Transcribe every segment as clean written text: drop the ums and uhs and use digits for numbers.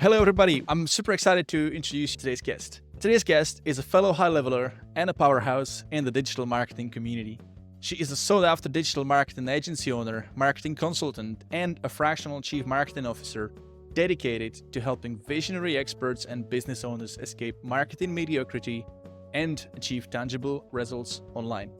Hello, everybody. I'm super excited to introduce today's guest. Today's guest is a fellow high-leveler and a powerhouse in the digital marketing community. She is a sought-after digital marketing agency owner, marketing consultant, and a fractional chief marketing officer dedicated to helping visionary experts and business owners escape marketing mediocrity and achieve tangible results online.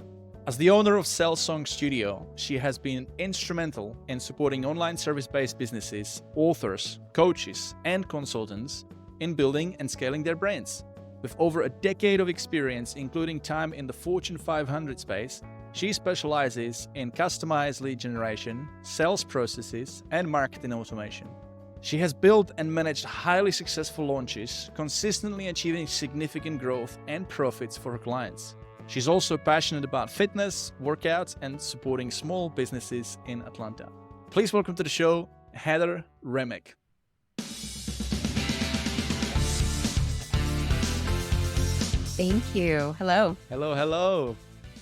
As the owner of Cell Song Studio, she has been instrumental in supporting online service-based businesses, authors, coaches, and consultants in building and scaling their brands. With over a decade of experience, including time in the Fortune 500 space, she specializes in customized lead generation, sales processes, and marketing automation. She has built and managed highly successful launches, consistently achieving significant growth and profits for her clients. She's also passionate about fitness, workouts, and supporting small businesses in Atlanta. Please welcome to the show, Heather Remec. Thank you. Hello. Hello.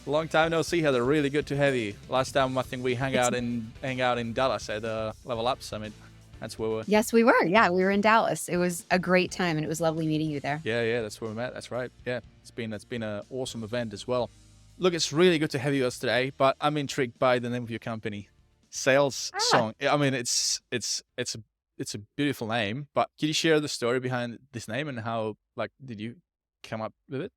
Long time no see, Heather. Really good to have you. Last time I think we hung out in Dallas at the Level Up Summit. That's where we're. Yes, we were. Yeah, we were in Dallas. It was a great time, and it was lovely meeting you there. Yeah, that's where we met. That's right. Yeah, it's been an awesome event as well. Look, it's really good to have you with us today, but I'm intrigued by the name of your company, Sales Song. I mean, it's a beautiful name, but can you share the story behind this name and how did you come up with it?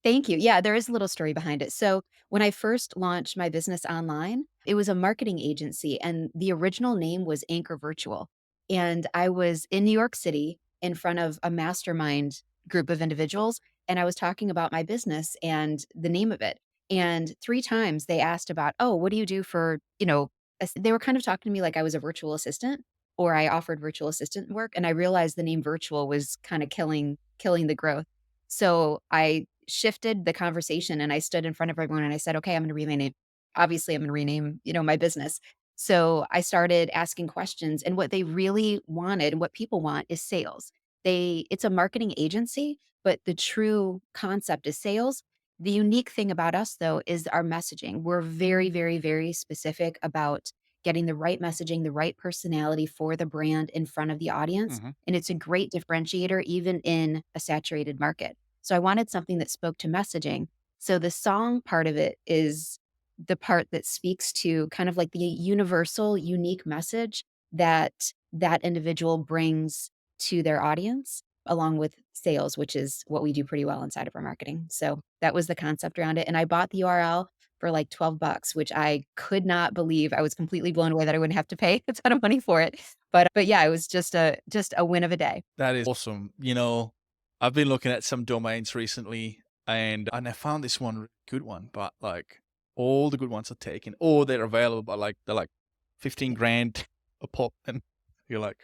Thank you. Yeah, there is a little story behind it. So when I first launched my business online, it was a marketing agency, and the original name was Anchor Virtual. And I was in New York City in front of a mastermind group of individuals, and I was talking about my business and the name of it. And 3 times they asked about, oh, what do you do for, they were kind of talking to me like I was a virtual assistant or I offered virtual assistant work. And I realized the name virtual was kind of killing the growth. So I shifted the conversation and I stood in front of everyone and I said, okay, I'm going to rename it. Obviously, I'm going to rename, my business. So I started asking questions, and what they really wanted and what people want is sales. It's a marketing agency, but the true concept is sales. The unique thing about us, though, is our messaging. We're very, very, very specific about getting the right messaging, the right personality for the brand in front of the audience. Mm-hmm. And it's a great differentiator, even in a saturated market. So I wanted something that spoke to messaging. So the song part of it is the part that speaks to kind of like the universal, unique message that that individual brings to their audience, along with sales, which is what we do pretty well inside of our marketing. So that was the concept around it. And I bought the URL for like $12, which I could not believe. I was completely blown away that I wouldn't have to pay a ton of money for it. But yeah, it was just a win of a day. That is awesome. I've been looking at some domains recently, and I found this one good one, but all the good ones are taken, or they're available, but they're like 15 grand a pop, and you're like,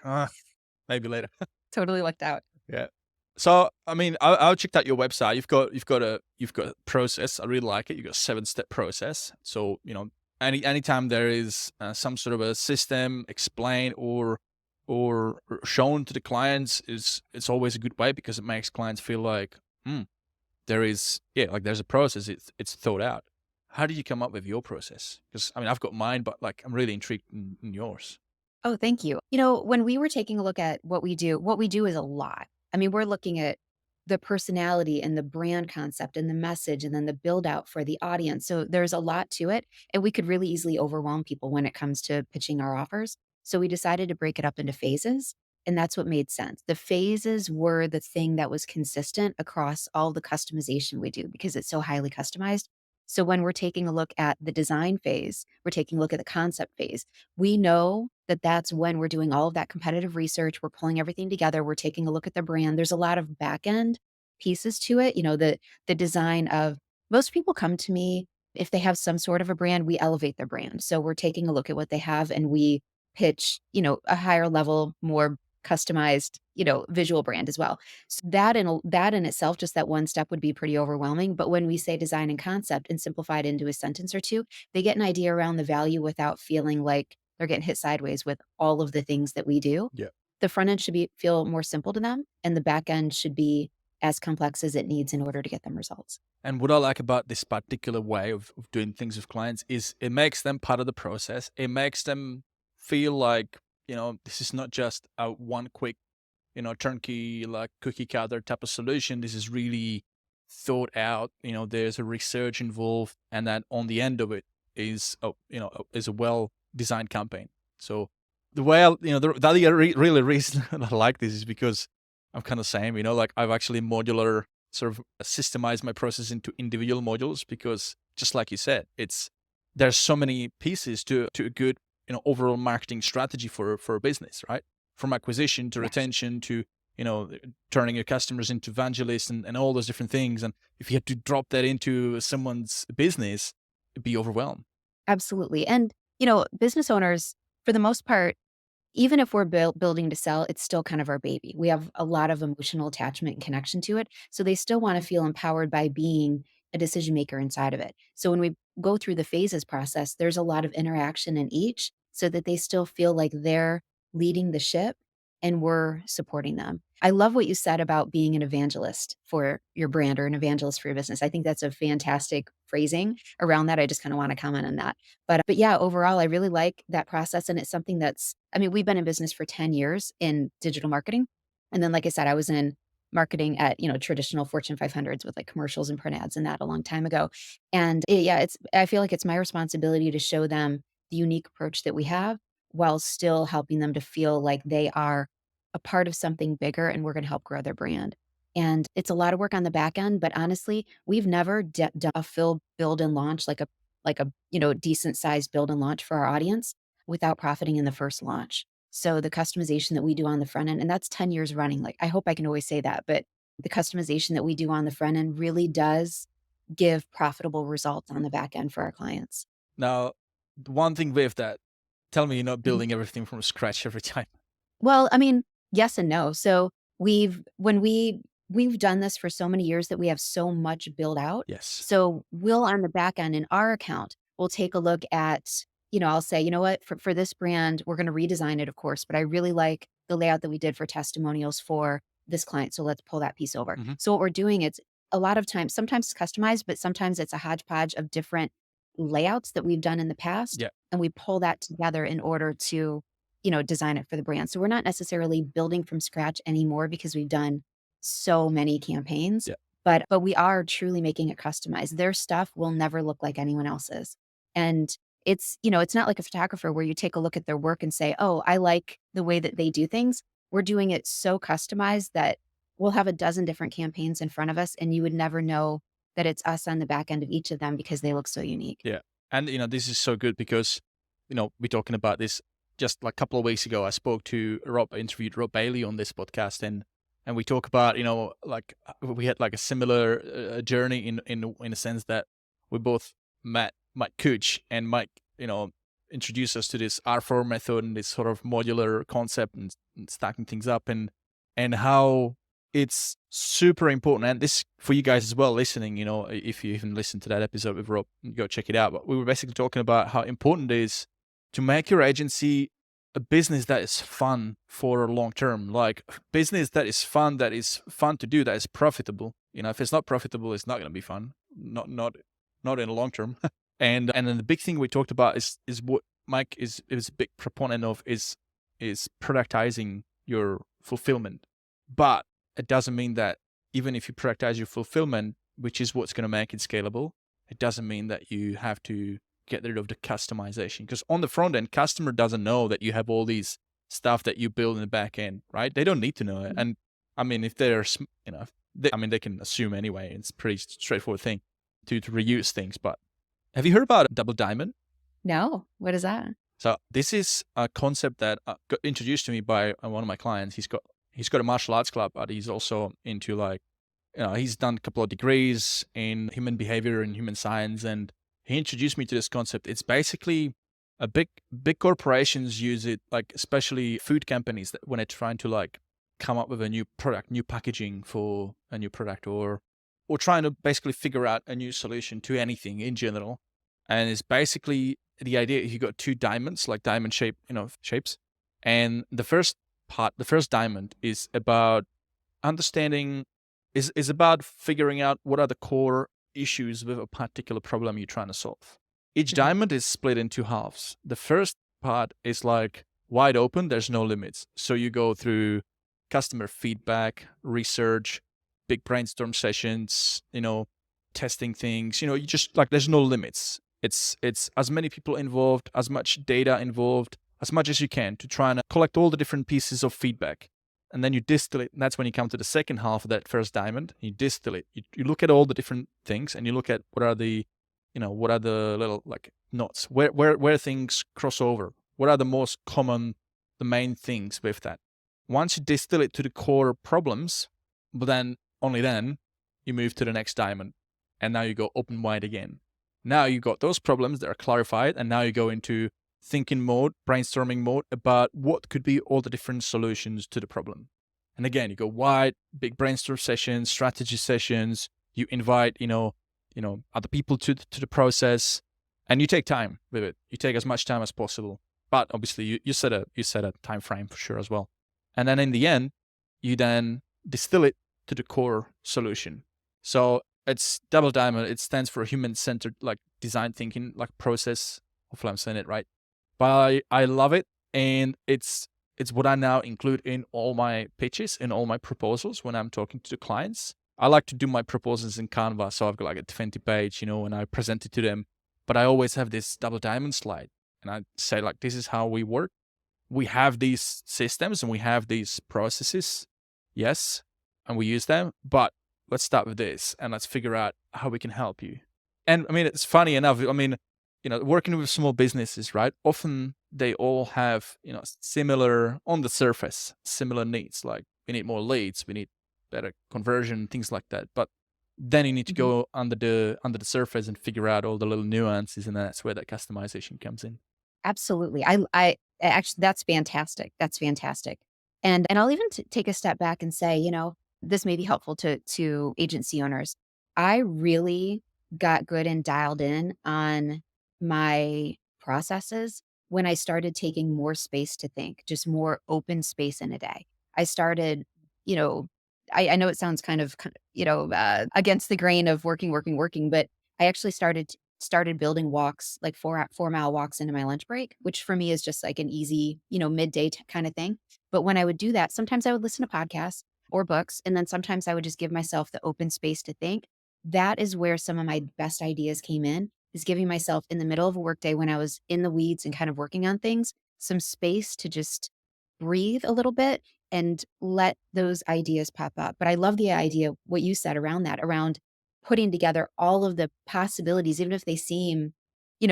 maybe later. Totally lucked out. Yeah. So I mean, I checked out your website. You've got a process. I really like it. You've got a 7-step process. So anytime there is some sort of a system explained or shown to the clients, it's always a good way, because it makes clients feel like there's a process. It's thought out. How did you come up with your process? Because I mean, I've got mine, but I'm really intrigued in yours. Oh, thank you. When we were taking a look at what we do is a lot. I mean, we're looking at the personality and the brand concept and the message and then the build out for the audience. So there's a lot to it, and we could really easily overwhelm people when it comes to pitching our offers. So we decided to break it up into phases, and that's what made sense. The phases were the thing that was consistent across all the customization we do because it's so highly customized. So when we're taking a look at the design phase, we're taking a look at the concept phase. We know that that's when we're doing all of that competitive research. We're pulling everything together. We're taking a look at the brand. There's a lot of back end pieces to it. The design of most people come to me if they have some sort of a brand, we elevate their brand. So we're taking a look at what they have and we pitch, a higher level, more customized, visual brand as well. So that in itself, just that one step would be pretty overwhelming. But when we say design and concept and simplify it into a sentence or two, they get an idea around the value without feeling like they're getting hit sideways with all of the things that we do. Yeah. The front end should feel more simple to them, and the back end should be as complex as it needs in order to get them results. And what I like about this particular way of doing things with clients is it makes them part of the process. It makes them feel like, this is not just a one quick turnkey, like cookie cutter type of solution. This is really thought out. There's a research involved, and that on the end of it is a well designed campaign. So the way really reason I like this is because I'm kind of same. Like I've actually modular sort of systemized my process into individual modules, because just like you said, there's so many pieces to a good overall marketing strategy for a business, right? From acquisition to Yes. retention to turning your customers into evangelists and all those different things. And if you had to drop that into someone's business, it'd be overwhelmed. Absolutely. And, business owners, for the most part, even if we're building to sell, it's still kind of our baby. We have a lot of emotional attachment and connection to it. So they still want to feel empowered by being a decision maker inside of it. So when we go through the phases process, there's a lot of interaction in each so that they still feel like they're leading the ship and we're supporting them. I love what you said about being an evangelist for your brand or an evangelist for your business. I think that's a fantastic phrasing around that. I just kind of want to comment on that. But yeah, overall, I really like that process. And it's something we've been in business for 10 years in digital marketing. And then, like I said, I was in marketing at, traditional Fortune 500s with like commercials and print ads and that a long time ago. And I feel like it's my responsibility to show them the unique approach that we have while still helping them to feel like they are a part of something bigger and we're going to help grow their brand. And it's a lot of work on the back end, but honestly, we've never done a full build and launch like a decent sized build and launch for our audience without profiting in the first launch. So the customization that we do on the front end, and that's 10 years running. Like I hope I can always say that, but the customization that we do on the front end really does give profitable results on the back end for our clients. Now, the one thing with that, tell me you're not Mhm. building everything from scratch every time. Well, yes and no. So we've done this for so many years that we have so much built out. Yes. So we'll on the back end in our account, we'll take a look at, I'll say, you know what, for this brand, we're going to redesign it, of course, but I really like the layout that we did for testimonials for this client. So let's pull that piece over. Hmm. So what we're doing is a lot of times, sometimes it's customized, but sometimes it's a hodgepodge of different layouts that we've done in the past. Yeah. And we pull that together in order to design it for the brand. So we're not necessarily building from scratch anymore because we've done so many campaigns, Yeah. but we are truly making it customized. Their stuff will never look like anyone else's. And it's not like a photographer where you take a look at their work and say, "Oh, I like the way that they do things." We're doing it so customized that we'll have a dozen different campaigns in front of us and you would never know that it's us on the back end of each of them because they look so unique. Yeah. And, this is so good because, we're talking about this just like a couple of weeks ago. I interviewed Rob Bailey on this podcast, and we talk about, like we had like a similar journey in a sense that we both met Mike Cooch, and Mike, introduced us to this R4 method and this sort of modular concept and stacking things up and how it's super important. And this for you guys as well listening, if you even listened to that episode with Rob, go check it out. But we were basically talking about how important it is to make your agency a business that is fun for long term, like business that is fun to do, that is profitable. If it's not profitable, it's not going to be fun, not in the long term. and then the big thing we talked about is what Mike is a big proponent of is productizing your fulfillment. But it doesn't mean that even if you productize your fulfillment, which is what's going to make it scalable, it doesn't mean that you have to get rid of the customization. Because on the front end, customer doesn't know that you have all these stuff that you build in the back end, right? They don't need to know it. And if they're, they can assume anyway. It's a pretty straightforward thing to reuse things. But have you heard about Double Diamond? No, what is that? So this is a concept that got introduced to me by one of my clients. He's got a martial arts club, but he's also into he's done a couple of degrees in human behavior and human science, and he introduced me to this concept. It's basically a big corporations use it, like especially food companies, that when they're trying to come up with a new product, new packaging for a new product, or trying to basically figure out a new solution to anything in general. And it's basically the idea, you got two diamonds, like diamond shapes. And the first diamond is about understanding, is about figuring out what are the core issues with a particular problem you're trying to solve. Each Mhm. diamond is split into halves. The first part is like wide open, there's no limits. So you go through customer feedback, research, big brainstorm sessions, testing things, you just like, there's no limits. It's as many people involved, as much data involved, as much as you can to try and collect all the different pieces of feedback. And then you distill it. And that's when you come to the second half of that first diamond. You distill it. You look at all the different things, and you look at what are the little like knots, where things cross over. What are the most common, the main things with that? Once you distill it to the core problems, but then only then you move to the next diamond, and now you go open wide again. Now you got those problems that are clarified, and now you go into thinking mode, brainstorming mode about what could be all the different solutions to the problem. And again, you go wide, big brainstorm sessions, strategy sessions. You invite, other people to the process, and you take time with it. You take as much time as possible. But obviously, you set a time frame for sure as well. And then in the end, you then distill it to the core solution. So it's double diamond. It stands for human-centered, like design thinking, like process. Hopefully I'm saying it right. But I love it, and it's what I now include in all my pitches, in all my proposals when I'm talking to the clients. I like to do my proposals in Canva, so I've got like a 20-page, and I present it to them. But I always have this double diamond slide, and I say like, this is how we work. We have these systems and we have these processes, yes, and we use them. But let's start with this, and let's figure out how we can help you. And I mean, it's funny enough. I mean, working with small businesses, right? Often they all have, similar on the surface, similar needs. Like we need more leads, we need better conversion, things like that. But then you need to go under the surface and figure out all the little nuances, and that's where that customization comes in. Absolutely. I actually, that's fantastic. That's fantastic. And I'll even take a step back and say, this may be helpful to agency owners. I really got good and dialed in on my processes when I started taking more space to think, just more open space in a day. I started, you know, I know it sounds kind of, against the grain of working, but I actually started building walks, like 4-mile walks into my lunch break, which for me is just like an easy, midday kind of thing. But when I would do that, sometimes I would listen to podcasts or books, and then sometimes I would just give myself the open space to think. That is where some of my best ideas came in, is giving myself in the middle of a workday when I was in the weeds and kind of working on things, some space to just breathe a little bit and let those ideas pop up. But I love the idea, what you said around that, around putting together all of the possibilities, even if they seem,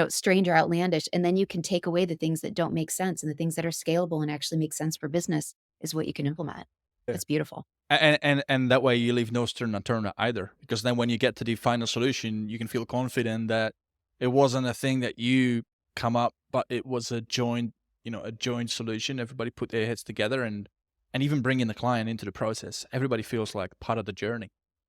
strange or outlandish. And then you can take away the things that don't make sense, and the things that are scalable and actually make sense for business is what you can implement. Yeah. That's beautiful. And that way you leave no stone unturned either, because then when you get to the final solution, you can feel confident that it wasn't a thing that you come up, but it was a joint solution. Everybody put their heads together, and even bringing the client into the process. Everybody feels like part of the journey.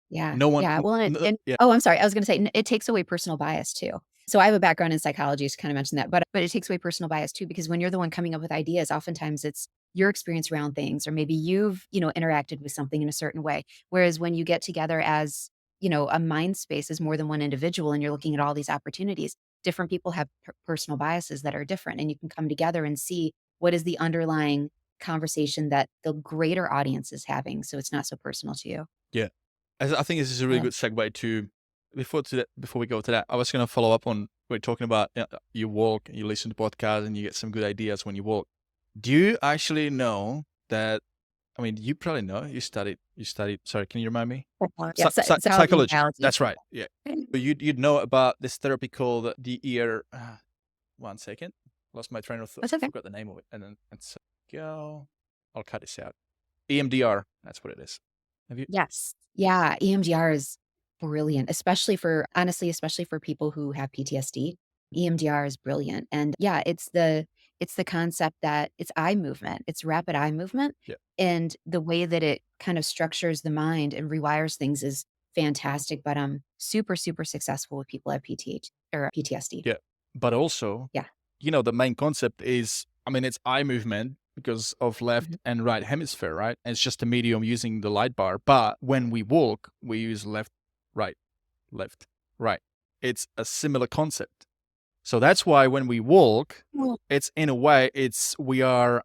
Yeah. No one. Yeah. Well, Yeah. oh, I'm sorry. I was going to say, it takes away personal bias too. So I have a background in psychology, to kind of mention that, but it takes away personal bias too, because when you're the one coming up with ideas, oftentimes it's your experience around things, or maybe you've, interacted with something in a certain way. Whereas when you get together as, a mind space as more than one individual, and you're looking at all these opportunities, different people have personal biases that are different, and you can come together and see what is the underlying conversation that the greater audience is having. So it's not so personal to you. Yeah. I think this is a really good segue to before we go to that. I was going to follow up on, we're talking about you walk, you listen to podcasts, and you get some good ideas when you walk. Do you actually know that? I mean, you probably know. You studied. Sorry, can you remind me? Yeah, Psychology. biology. That's right. Yeah. But you'd know about this therapy called the ear. 1 second. Lost my train of thought. That's okay. Forgot the name of it. And then let's go. I'll cut this out. EMDR. That's what it is. Have you? Yes. Yeah. EMDR is brilliant, especially for people who have PTSD. EMDR is brilliant. And yeah, it's the concept that it's eye movement. It's rapid eye movement. Yeah. And the way that it kind of structures the mind and rewires things is fantastic. But I'm super, super successful with people who have PTSD. Yeah. But also, Yeah. The main concept is, I mean, it's eye movement because of left and right hemisphere, right? And it's just a medium using the light bar. But when we walk, we use left, right. It's a similar concept. So that's why when we walk, Well, it's in a way, we are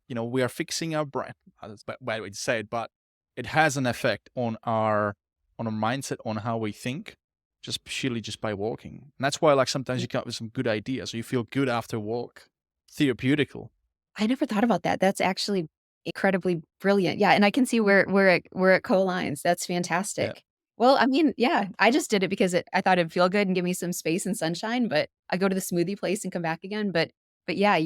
fixing our brain. That's a bad way to say it, but it has an effect on our mindset, on how we think, just purely just by walking. And that's why, like, sometimes you come up with some good ideas, or you feel good after a walk, therapeutical. I never thought about that. That's actually incredibly brilliant. Yeah, and I can see where it co-aligns. That's Yeah, fantastic. Well, I mean, yeah, I just did it because I thought it'd feel good and give me some space and sunshine, but I go to the smoothie place and come back again, but yeah,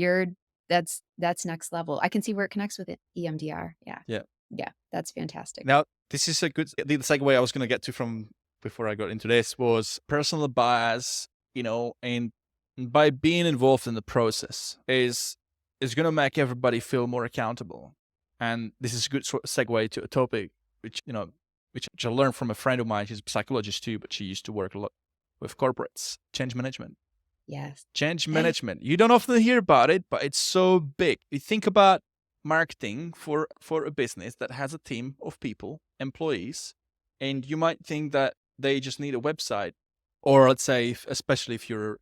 that's next level. I can see where it connects with EMDR. Yeah. yeah. Yeah, that's fantastic. Now, this is a good the segue I was going to get to from before I got into this was personal bias, and by being involved in the process is going to make everybody feel more accountable. And this is a good sort of segue to a topic which I learned from a friend of mine. She's a psychologist too, but she used to work a lot with corporates, change management. Yes. Change management. You don't often hear about it, but it's so big. You think about marketing for a business that has a team of people, employees, and you might think that they just need a website, or let's say, especially if you're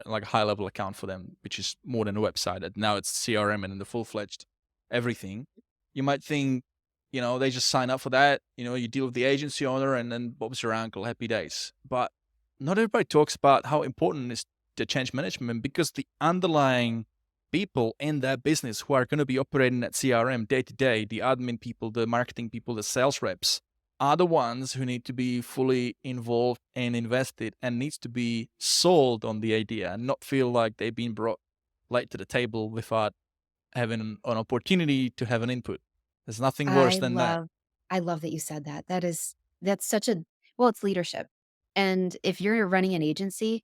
like a high level account for them, which is more than a website. And now it's CRM and the full fledged everything. You might think, they just sign up for that. You deal with the agency owner, and then Bob's your uncle, happy days. But not everybody talks about how important is the change management, because the underlying people in that business who are going to be operating at CRM day to day, the admin people, the marketing people, the sales reps, are the ones who need to be fully involved and invested, and needs to be sold on the idea and not feel like they've been brought late to the table without having an opportunity to have an input. There's nothing worse I than that. love I love that you said that. That's such a well, it's leadership. And if you're running an agency,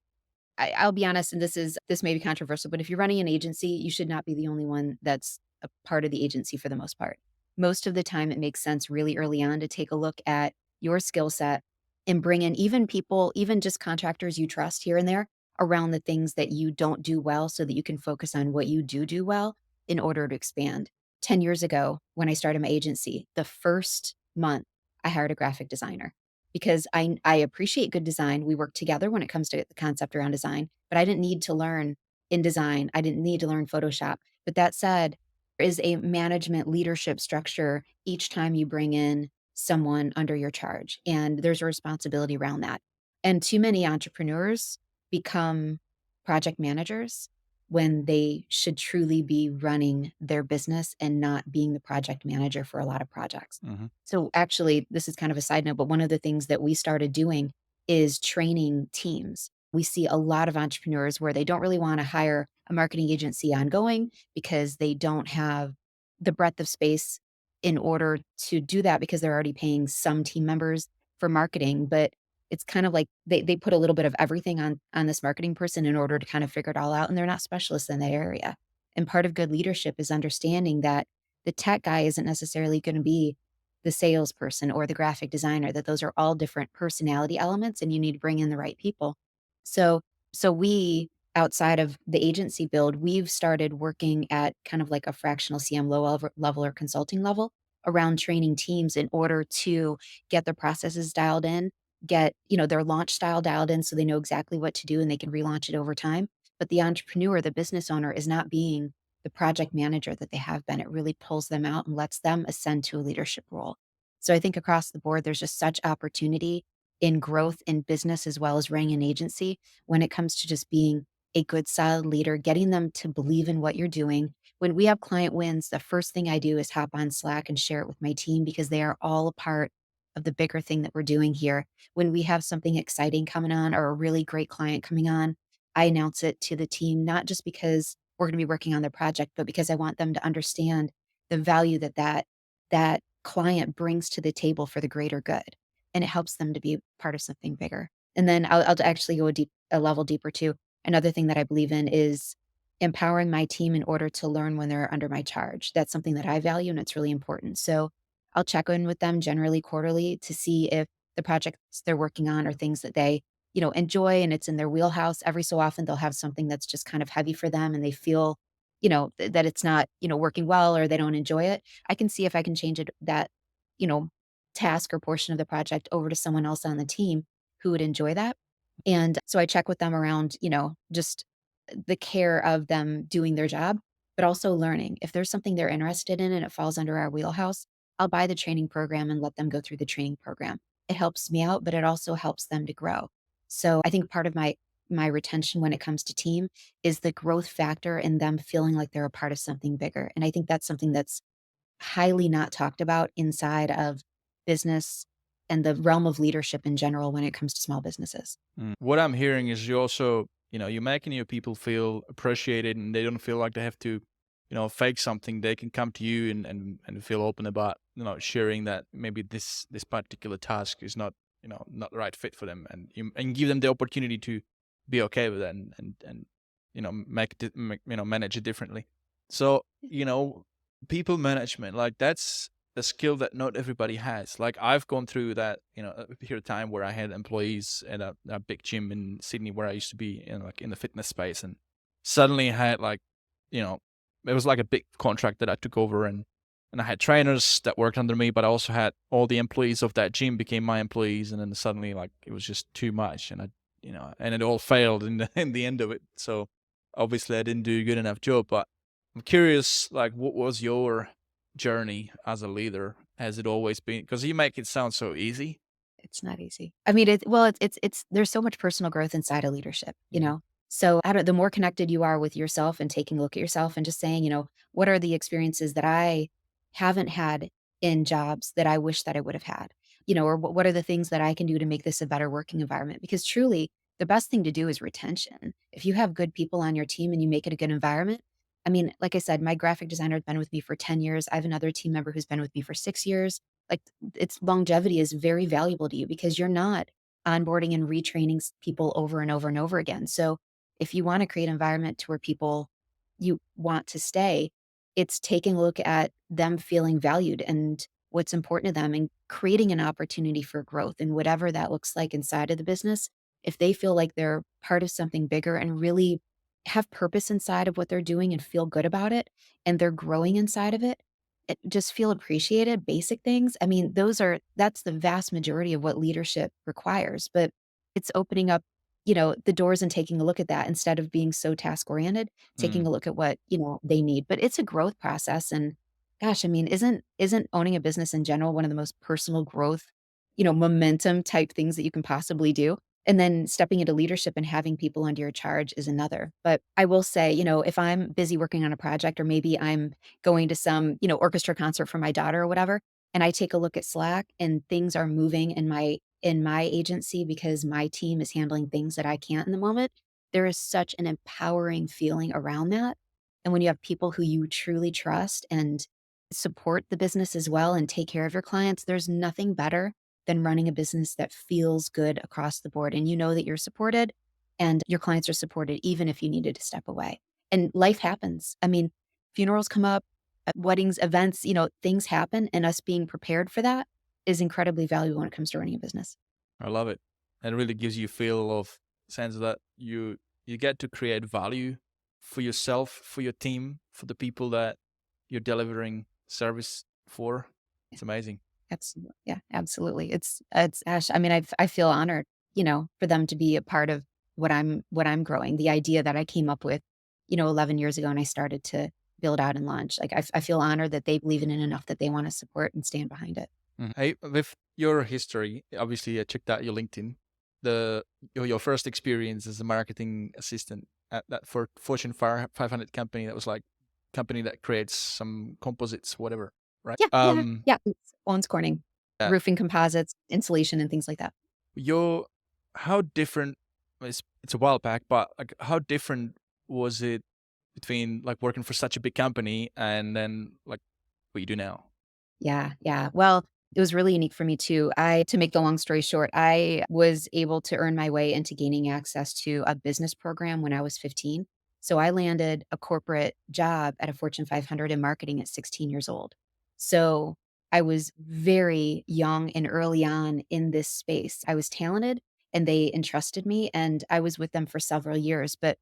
I'll be honest, and this may be controversial, but if you're running an agency, you should not be the only one that's a part of the agency for the most part. Most of the time, it makes sense really early on to take a look at your skill set and bring in even people, even just contractors you trust here and there around the things that you don't do well so that you can focus on what you do well in order to expand. 10 years ago, when I started my agency, the first month I hired a graphic designer because I appreciate good design. We work together when it comes to the concept around design, but I didn't need to learn InDesign. I didn't need to learn Photoshop. But that said, there is a management leadership structure each time you bring in someone under your charge, and there's a responsibility around that. And too many entrepreneurs become project managers when they should truly be running their business and not being the project manager for a lot of projects. Hmm. So actually, this is kind of a side note, but one of the things that we started doing is training teams. We see a lot of entrepreneurs where they don't really want to hire a marketing agency ongoing because they don't have the breadth of space in order to do that because they're already paying some team members for marketing. But it's kind of like they put a little bit of everything on this marketing person in order to kind of figure it all out, and they're not specialists in that area. And part of good leadership is understanding that the tech guy isn't necessarily going to be the salesperson or the graphic designer, that those are all different personality elements and you need to bring in the right people. So so we outside of the agency build, we've started working at kind of like a fractional CM level or consulting level around training teams in order to get their processes dialed in, get, their launch style dialed in so they know exactly what to do and they can relaunch it over time. But the entrepreneur, the business owner is not being the project manager that they have been. It really pulls them out and lets them ascend to a leadership role. So I think across the board, there's just such opportunity in growth in business as well as running an agency when it comes to just being a good, solid leader, getting them to believe in what you're doing. When we have client wins, the first thing I do is hop on Slack and share it with my team because they are all a part of the bigger thing that we're doing here. When we have something exciting coming on or a really great client coming on, I announce it to the team, not just because we're going to be working on their project, but because I want them to understand the value that client brings to the table for the greater good. And it helps them to be part of something bigger. And then I'll actually go a level deeper too. Another thing that I believe in is empowering my team in order to learn when they're under my charge. That's something that I value and it's really important. So I'll check in with them generally quarterly to see if the projects they're working on are things that they, enjoy and it's in their wheelhouse. Every so often they'll have something that's just kind of heavy for them and they feel, that it's not, working well or they don't enjoy it. I can see if I can change that, you know, task or portion of the project over to someone else on the team who would enjoy that. And so I check with them around, just the care of them doing their job, but also learning. If there's something they're interested in and it falls under our wheelhouse, I'll buy the training program and let them go through the training program. It helps me out, but it also helps them to grow. So I think part of my retention when it comes to team is the growth factor and them feeling like they're a part of something bigger. And I think that's something that's highly not talked about inside of business and the realm of leadership in general when it comes to small businesses. What I'm hearing is you also, you're making your people feel appreciated and they don't feel like they have to, fake something. They can come to you and feel open about, sharing that maybe this particular task is not, not the right fit for them, and give them the opportunity to be okay with that and manage it differently. So, people management, like that's a skill that not everybody has. Like I've gone through that, a period of time where I had employees at a big gym in Sydney where I used to be like in the fitness space, and suddenly I had like, you know, it was like a big contract that I took over, and I had trainers that worked under me, but I also had all the employees of that gym became my employees, and then suddenly like it was just too much, and and it all failed in the end of it. So obviously I didn't do a good enough job, but I'm curious, like, what was your journey as a leader? Has it always been? Because you make it sound so easy. It's not easy. I mean, it's there's so much personal growth inside of leadership, you Mhm. know? So, I don't the more connected you are with yourself and taking a look at yourself and just saying, "What are the experiences that I haven't had in jobs that I wish that I would have had?" Or what are the things that I can do to make this a better working environment? Because truly, the best thing to do is retention. If you have good people on your team and you make it a good environment, I mean, like I said, my graphic designer has been with me for 10 years. I have another team member who's been with me for 6 years. Like, its longevity is very valuable to you because you're not onboarding and retraining people over and over and over again. So if you want to create an environment to where people you want to stay, it's taking a look at them feeling valued and what's important to them and creating an opportunity for growth and whatever that looks like inside of the business. If they feel like they're part of something bigger and really have purpose inside of what they're doing and feel good about it and they're growing inside of it, just feel appreciated, basic things. I mean, that's the vast majority of what leadership requires, but it's opening up, the doors and taking a look at that instead of being so task oriented, taking Mm. a look at what, they need. But it's a growth process. And gosh, I mean, isn't owning a business in general one of the most personal growth, momentum type things that you can possibly do? And then stepping into leadership and having people under your charge is another. But I will say, if I'm busy working on a project or maybe I'm going to some, orchestra concert for my daughter or whatever, and I take a look at Slack and things are moving in my agency because my team is handling things that I can't in the moment, there is such an empowering feeling around that. And when you have people who you truly trust and support the business as well and take care of your clients, there's nothing better than running a business that feels good across the board. And you know that you're supported and your clients are supported, even if you needed to step away. And life happens. I mean, funerals come up, weddings, events, things happen. And us being prepared for that is incredibly valuable when it comes to running a business. I love it. It really gives you a feel of sense that you get to create value for yourself, for your team, for the people that you're delivering service for. It's amazing. Absolutely. Yeah, absolutely. It's Ash. I mean, I feel honored, for them to be a part of what I'm growing. The idea that I came up with, 11 years ago and I started to build out and launch. Like I feel honored that they believe in it enough that they want to support and stand behind it. Hey, with your history, obviously I checked out your LinkedIn. Your first experience as a marketing assistant at that for Fortune 500 company that was like company that creates some composites, whatever, right? Yeah, yeah, yeah. It's Owens Corning, Yeah. roofing composites, insulation, and things like that. Your how different it's a while back, but like how different was it between like working for such a big company and then like what you do now? Yeah, yeah. Well, it was really unique for me too. To make the long story short, I was able to earn my way into gaining access to a business program when I was 15. So I landed a corporate job at a Fortune 500 in marketing at 16 years old. So I was very young and early on in this space. I was talented and they entrusted me and I was with them for several years, but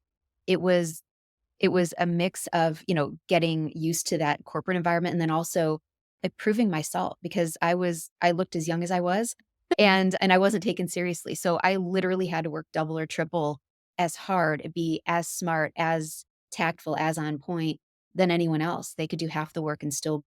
it was it was a mix of, getting used to that corporate environment and then also, like, proving myself because I looked as young as I was. and I wasn't taken seriously. So I literally had to work double or triple as hard, be as smart, as tactful, as on point than anyone else. They could do half the work and still,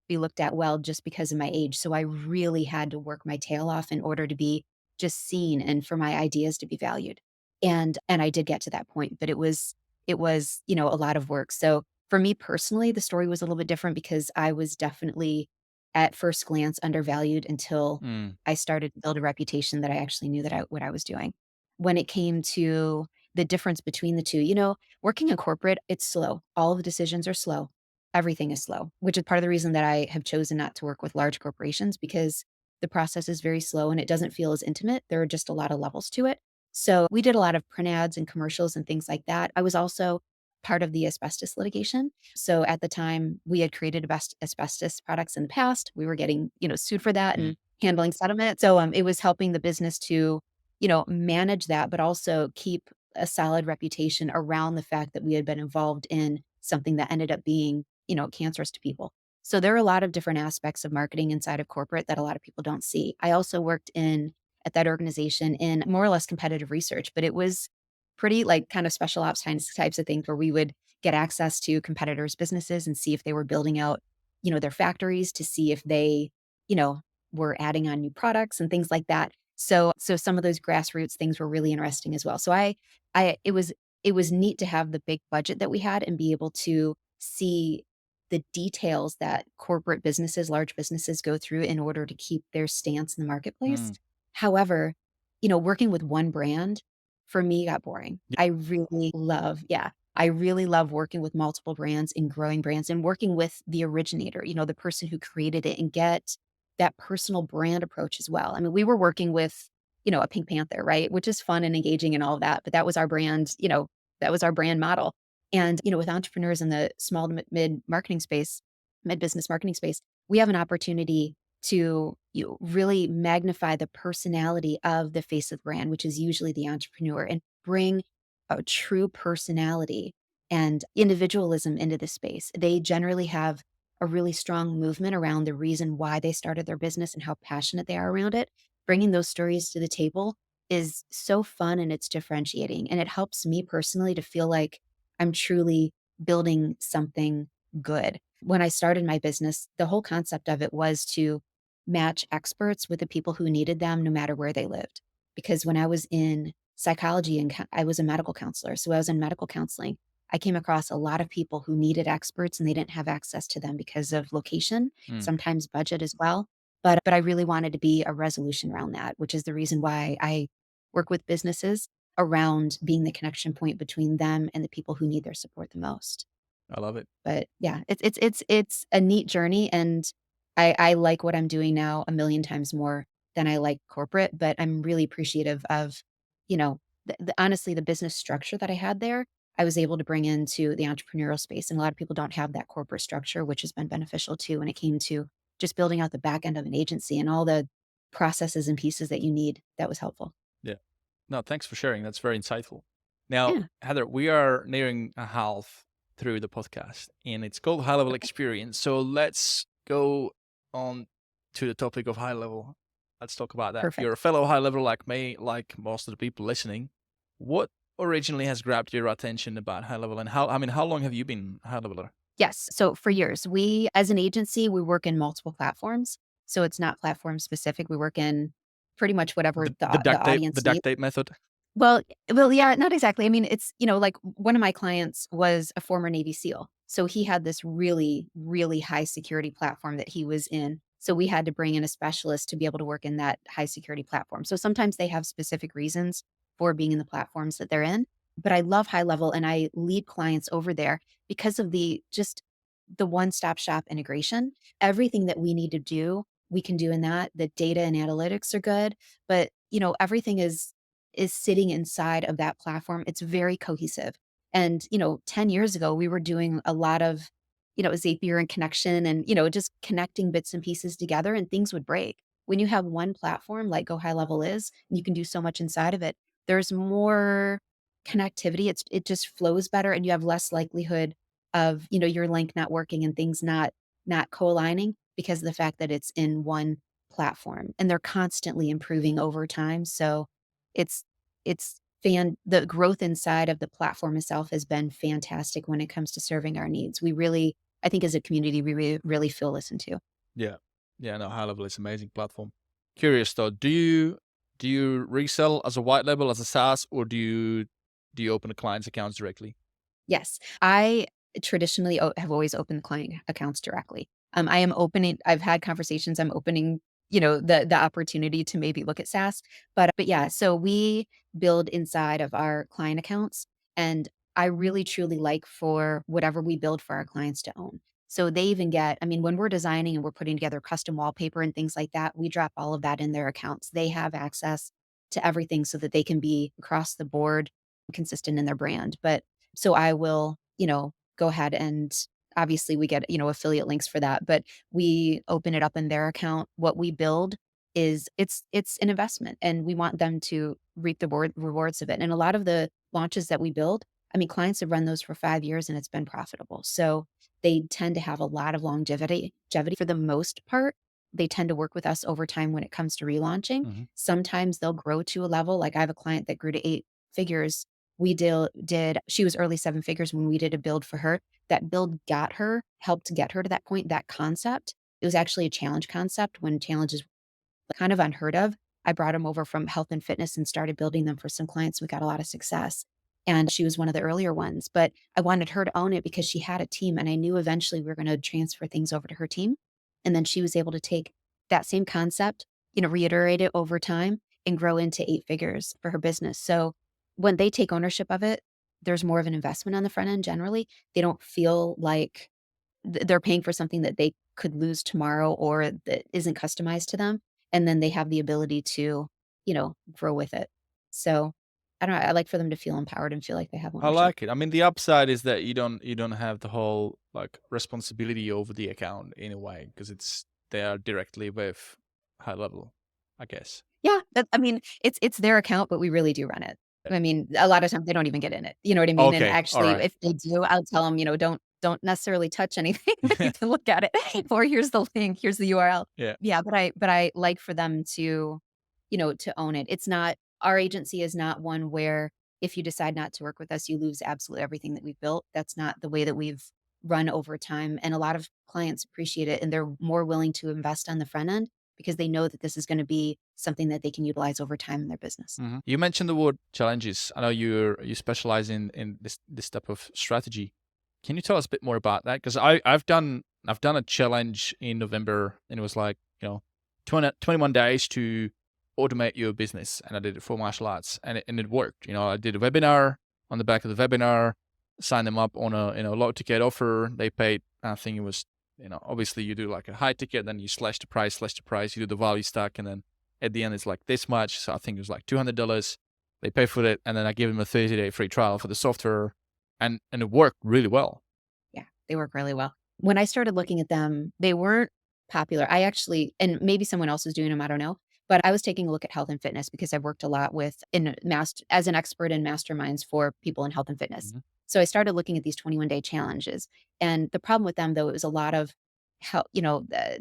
be looked at well just because of my age. So I really had to work my tail off in order to be just seen and for my ideas to be valued. And I did get to that point, but it was, a lot of work. So for me personally, the story was a little bit different because I was definitely at first glance undervalued until Mm, I started to build a reputation that I actually knew that what I was doing. When it came to the difference between the two, working in corporate, it's slow. All of the decisions are slow. Everything is slow, which is part of the reason that I have chosen not to work with large corporations because the process is very slow and it doesn't feel as intimate. There are just a lot of levels to it. So we did a lot of print ads and commercials and things like that. I was also part of the asbestos litigation. So at the time, we had created best asbestos products in the past. We were getting, sued for that mm, and handling settlement. So it was helping the business to, manage that, but also keep a solid reputation around the fact that we had been involved in something that ended up being, cancerous to people. So there are a lot of different aspects of marketing inside of corporate that a lot of people don't see. I also worked in at that organization in more or less competitive research, but it was pretty like kind of special ops types of things where we would get access to competitors' businesses and see if they were building out, their factories to see if they, you know, were adding on new products and things like that. So some of those grassroots things were really interesting as well. So it was neat to have the big budget that we had and be able to see the details that corporate businesses, large businesses go through in order to keep their stance in the marketplace. mm. However, working with one brand for me got boring. Yeah. I really love working with multiple brands and growing brands and working with the originator, the person who created it and get that personal brand approach as well. I mean, we were working with, a Pink Panther, right? Which is fun and engaging and all of that, but that was our brand, that was our brand model. And, with entrepreneurs in the small to mid marketing space, mid business marketing space, we have an opportunity to really magnify the personality of the face of the brand, which is usually the entrepreneur, and bring a true personality and individualism into the space. They generally have a really strong movement around the reason why they started their business and how passionate they are around it. Bringing those stories to the table is so fun and it's differentiating. And it helps me personally to feel like I'm truly building something good. When I started my business, the whole concept of it was to match experts with the people who needed them no matter where they lived. Because when I was in psychology and I was a medical counselor, so I was in medical counseling, I came across a lot of people who needed experts and they didn't have access to them because of location, Mm. sometimes budget as well. But I really wanted to be a resolution around that, which is the reason why I work with businesses around being the connection point between them and the people who need their support the most. I love it. But yeah, it's a neat journey, and I like what I'm doing now a million times more than I like corporate, but I'm really appreciative of, the honestly, the business structure that I had there, I was able to bring into the entrepreneurial space, and a lot of people don't have that corporate structure, which has been beneficial too when it came to just building out the back end of an agency and all the processes and pieces that you need. That was helpful. Yeah. No, thanks for sharing. That's very insightful. Now, Yeah, Heather, we are nearing a half through the podcast, and it's called High Level okay, Experience. So let's go on to the topic of high level. Let's talk about that. You're a perfect. fellow high level like me, like most of the people listening. What originally has grabbed your attention about high level, and how long have you been high leveler? Yes. So for years, we as an agency, we work in multiple platforms. So it's not platform specific. We work in pretty much whatever the The audience needs. duct tape method. Well, yeah, not exactly. I mean, it's, like one of my clients was a former Navy SEAL. So he had this really, really high security platform that he was in. So we had to bring in a specialist to be able to work in that high security platform. So sometimes they have specific reasons for being in the platforms that they're in. But I love high level and I lead clients over there because of the one-stop shop integration. Everything that we need to do, we can do in that. The data and analytics are good, but everything is sitting inside of that platform. It's very cohesive. And, 10 years ago, we were doing a lot of, Zapier and connection and, just connecting bits and pieces together and things would break. When you have one platform like Go High Level is, and you can do so much inside of it, there's more connectivity. It just flows better and you have less likelihood of, your link not working and things not co-aligning because of the fact that it's in one platform, and they're constantly improving over time. So it's the growth inside of the platform itself has been fantastic when it comes to serving our needs. We really, I think as a community, we really feel listened to. Yeah. Yeah, no, HighLevel is amazing platform. Curious though, do you resell as a white label, as a SaaS, or do you open the clients' accounts directly? Yes, I traditionally have always opened client accounts directly. I am opening. I've had conversations. I'm opening, the opportunity to maybe look at SaaS, but yeah. So we build inside of our client accounts, and I really truly like for whatever we build for our clients to own. So they even get. I mean, when we're designing and we're putting together custom wallpaper and things like that, we drop all of that in their accounts. They have access to everything so that they can be across the board consistent in their brand. But so I will, go ahead and obviously we get, affiliate links for that, but we open it up in their account. What we build is it's an investment and we want them to reap the rewards of it. And a lot of the launches that we build, I mean, clients have run those for 5 years and it's been profitable. So they tend to have a lot of longevity for the most part. They tend to work with us over time when it comes to relaunching. Mhm. Sometimes they'll grow to a level. Like I have a client that grew to 8 figures. We did she was early 7 figures when we did a build for her. That build helped get her to that point, that concept. It was actually a challenge concept when challenges were kind of unheard of. I brought them over from health and fitness and started building them for some clients. We got a lot of success. And she was one of the earlier ones, but I wanted her to own it because she had a team and I knew eventually we were going to transfer things over to her team. And then she was able to take that same concept, reiterate it over time and grow into 8 figures for her business. So when they take ownership of it, there's more of an investment on the front end generally. They don't feel like they're paying for something that they could lose tomorrow or that isn't customized to them. And then they have the ability to, grow with it. So I don't know. I like for them to feel empowered and feel like they have I ownership. like it. I mean, the upside is that you don't have the whole like responsibility over the account in a way because they are directly with HighLevel, I guess. Yeah, I mean, it's their account, but we really do run it. Yeah. I mean, a lot of times they don't even get in it, you know what I mean? And Okay, all actually, right. if they do, I'll tell them, don't necessarily touch anything, but you can look at it, or here's the link, here's the URL. Yeah. Yeah, but I like for them to, to own it. It's not our agency is not one where if you decide not to work with us, you lose absolutely everything that we've built. That's not the way that we've run over time. And a lot of clients appreciate it and they're more willing to invest on the front end because they know that this is going to be something that they can utilize over time in their business. You mentioned the word challenges. I know you specialize in this type of strategy. Can you tell us a bit more about that? Because I've done a challenge in November, and it was like 21 days to automate your business, and I did it for martial arts, and it worked. I did a webinar. On the back of the webinar, signed them up on a low ticket offer. They paid. I think it was obviously you do like a high ticket, then you slash the price. You do the value stack, and then at the end it's like this much. So I think it was like $200. They pay for it, and then I give them a 30-day free trial for the software, and it worked really well. Yeah, they work really well. When I started looking at them, they weren't popular. I actually, and maybe someone else is doing them, I don't know. But I was taking a look at health and fitness because I've worked a lot as an expert in masterminds for people in health and fitness. Mhm. So I started looking at these 21-day challenges. And the problem with them, though, it was a lot of how,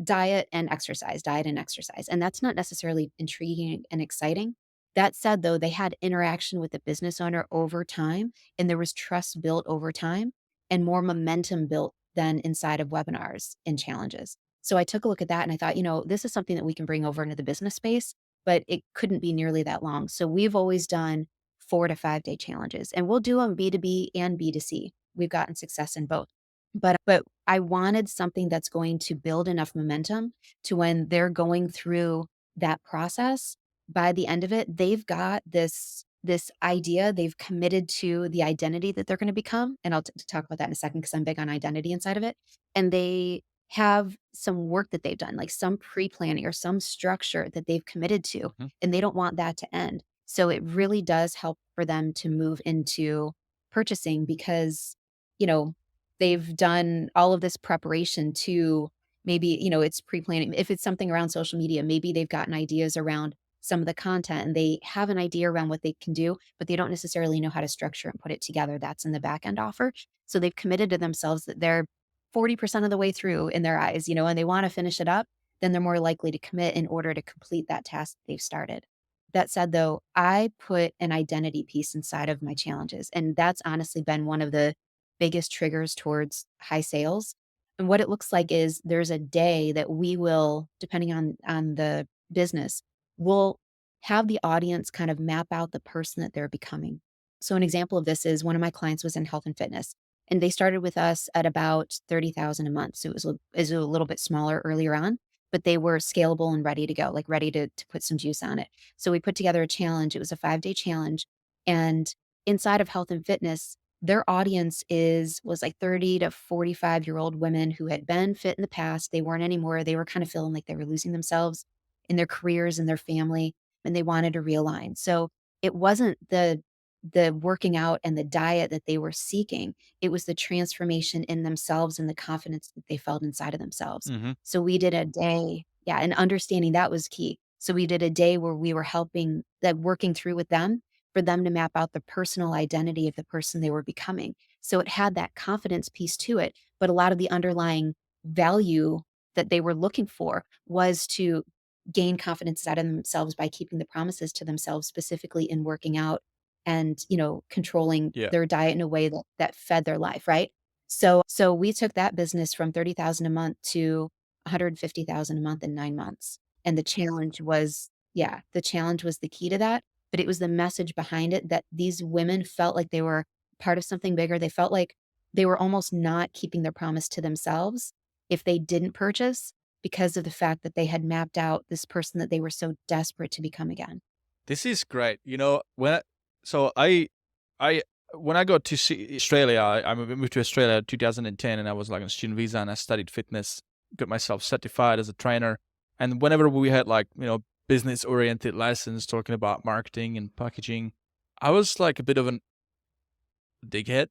diet and exercise. And that's not necessarily intriguing and exciting. That said, though, they had interaction with the business owner over time and there was trust built over time and more momentum built than inside of webinars and challenges. So I took a look at that and I thought, this is something that we can bring over into the business space, but it couldn't be nearly that long. So we've always done 4 to 5 day challenges and we'll do them B2B and B2C. We've gotten success in both. But I wanted something that's going to build enough momentum to when they're going through that process, by the end of it, they've got this idea, they've committed to the identity that they're gonna become, and I'll talk about that in a second because 'cause I'm big on identity inside of it, and they have some work that they've done, like some pre-planning or some structure that they've committed to, Mhm. and they don't want that to end. So it really does help for them to move into purchasing because, you know, they've done all of this preparation to maybe, it's pre-planning. If it's something around social media, maybe they've gotten ideas around some of the content and they have an idea around what they can do, but they don't necessarily know how to structure and put it together. That's in the back end offer. So they've committed to themselves that they're 40% of the way through in their eyes, and they want to finish it up. then they're more likely to commit in order to complete that task they've started. That said, though, I put an identity piece inside of my challenges, and that's honestly been one of the biggest triggers towards high sales. And what it looks like is there's a day that we will, depending on the business, we'll have the audience kind of map out the person that they're becoming. So an example of this is one of my clients was in health and fitness, and they started with us at about 30,000 a month. So it was a little bit smaller earlier on, but they were scalable and ready to go, like ready to put some juice on it. So we put together a challenge. It was a 5-day challenge. And inside of health and fitness, their audience was like 30 to 45-year-old women who had been fit in the past. They weren't anymore. They were kind of feeling like they were losing themselves in their careers and their family, and they wanted to realign. So it wasn't the working out and the diet that they were seeking. It was the transformation in themselves and the confidence that they felt inside of themselves. Hmm. So we did a day, yeah, and understanding that was key. So we did a day where we were working through with them for them to map out the personal identity of the person they were becoming. So it had that confidence piece to it, but a lot of the underlying value that they were looking for was to gain confidence out of themselves by keeping the promises to themselves, specifically in working out and, controlling Yeah. their diet in a way that fed their life, right? So we took that business from 30,000 a month to 150,000 a month in 9 months. And the challenge was the key to that, but it was the message behind it that these women felt like they were part of something bigger. They felt like they were almost not keeping their promise to themselves if they didn't purchase, because of the fact that they had mapped out this person that they were so desperate to become again. This is great. So I when I got to see Australia, I moved to Australia in 2010, and I was like on a student visa, and I studied fitness, got myself certified as a trainer. And whenever we had like business oriented lessons talking about marketing and packaging, I was like a bit of an dickhead.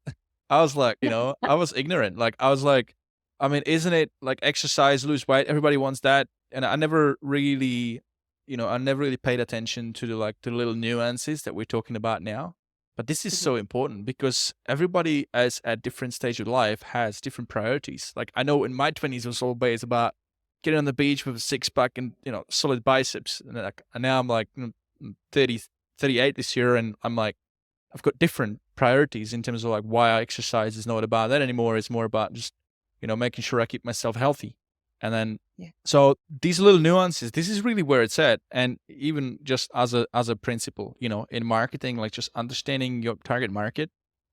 I was like, I was ignorant. Like I was like, I mean, isn't it like exercise, lose weight? Everybody wants that, and I never really, I never really paid attention to the little nuances that we're talking about now. But this is Mhm. so important because everybody as at different stage of life has different priorities. Like I know in my 20s it was always about getting on the beach with a six pack and solid biceps, and now I'm like 30, 38 this year, and I'm like I've got different priorities in terms of like why I exercise is not about that anymore. It's more about just, making sure I keep myself healthy. And then, Yeah. so these little nuances, this is really where it's at. And even just as a principle, in marketing, like just understanding your target market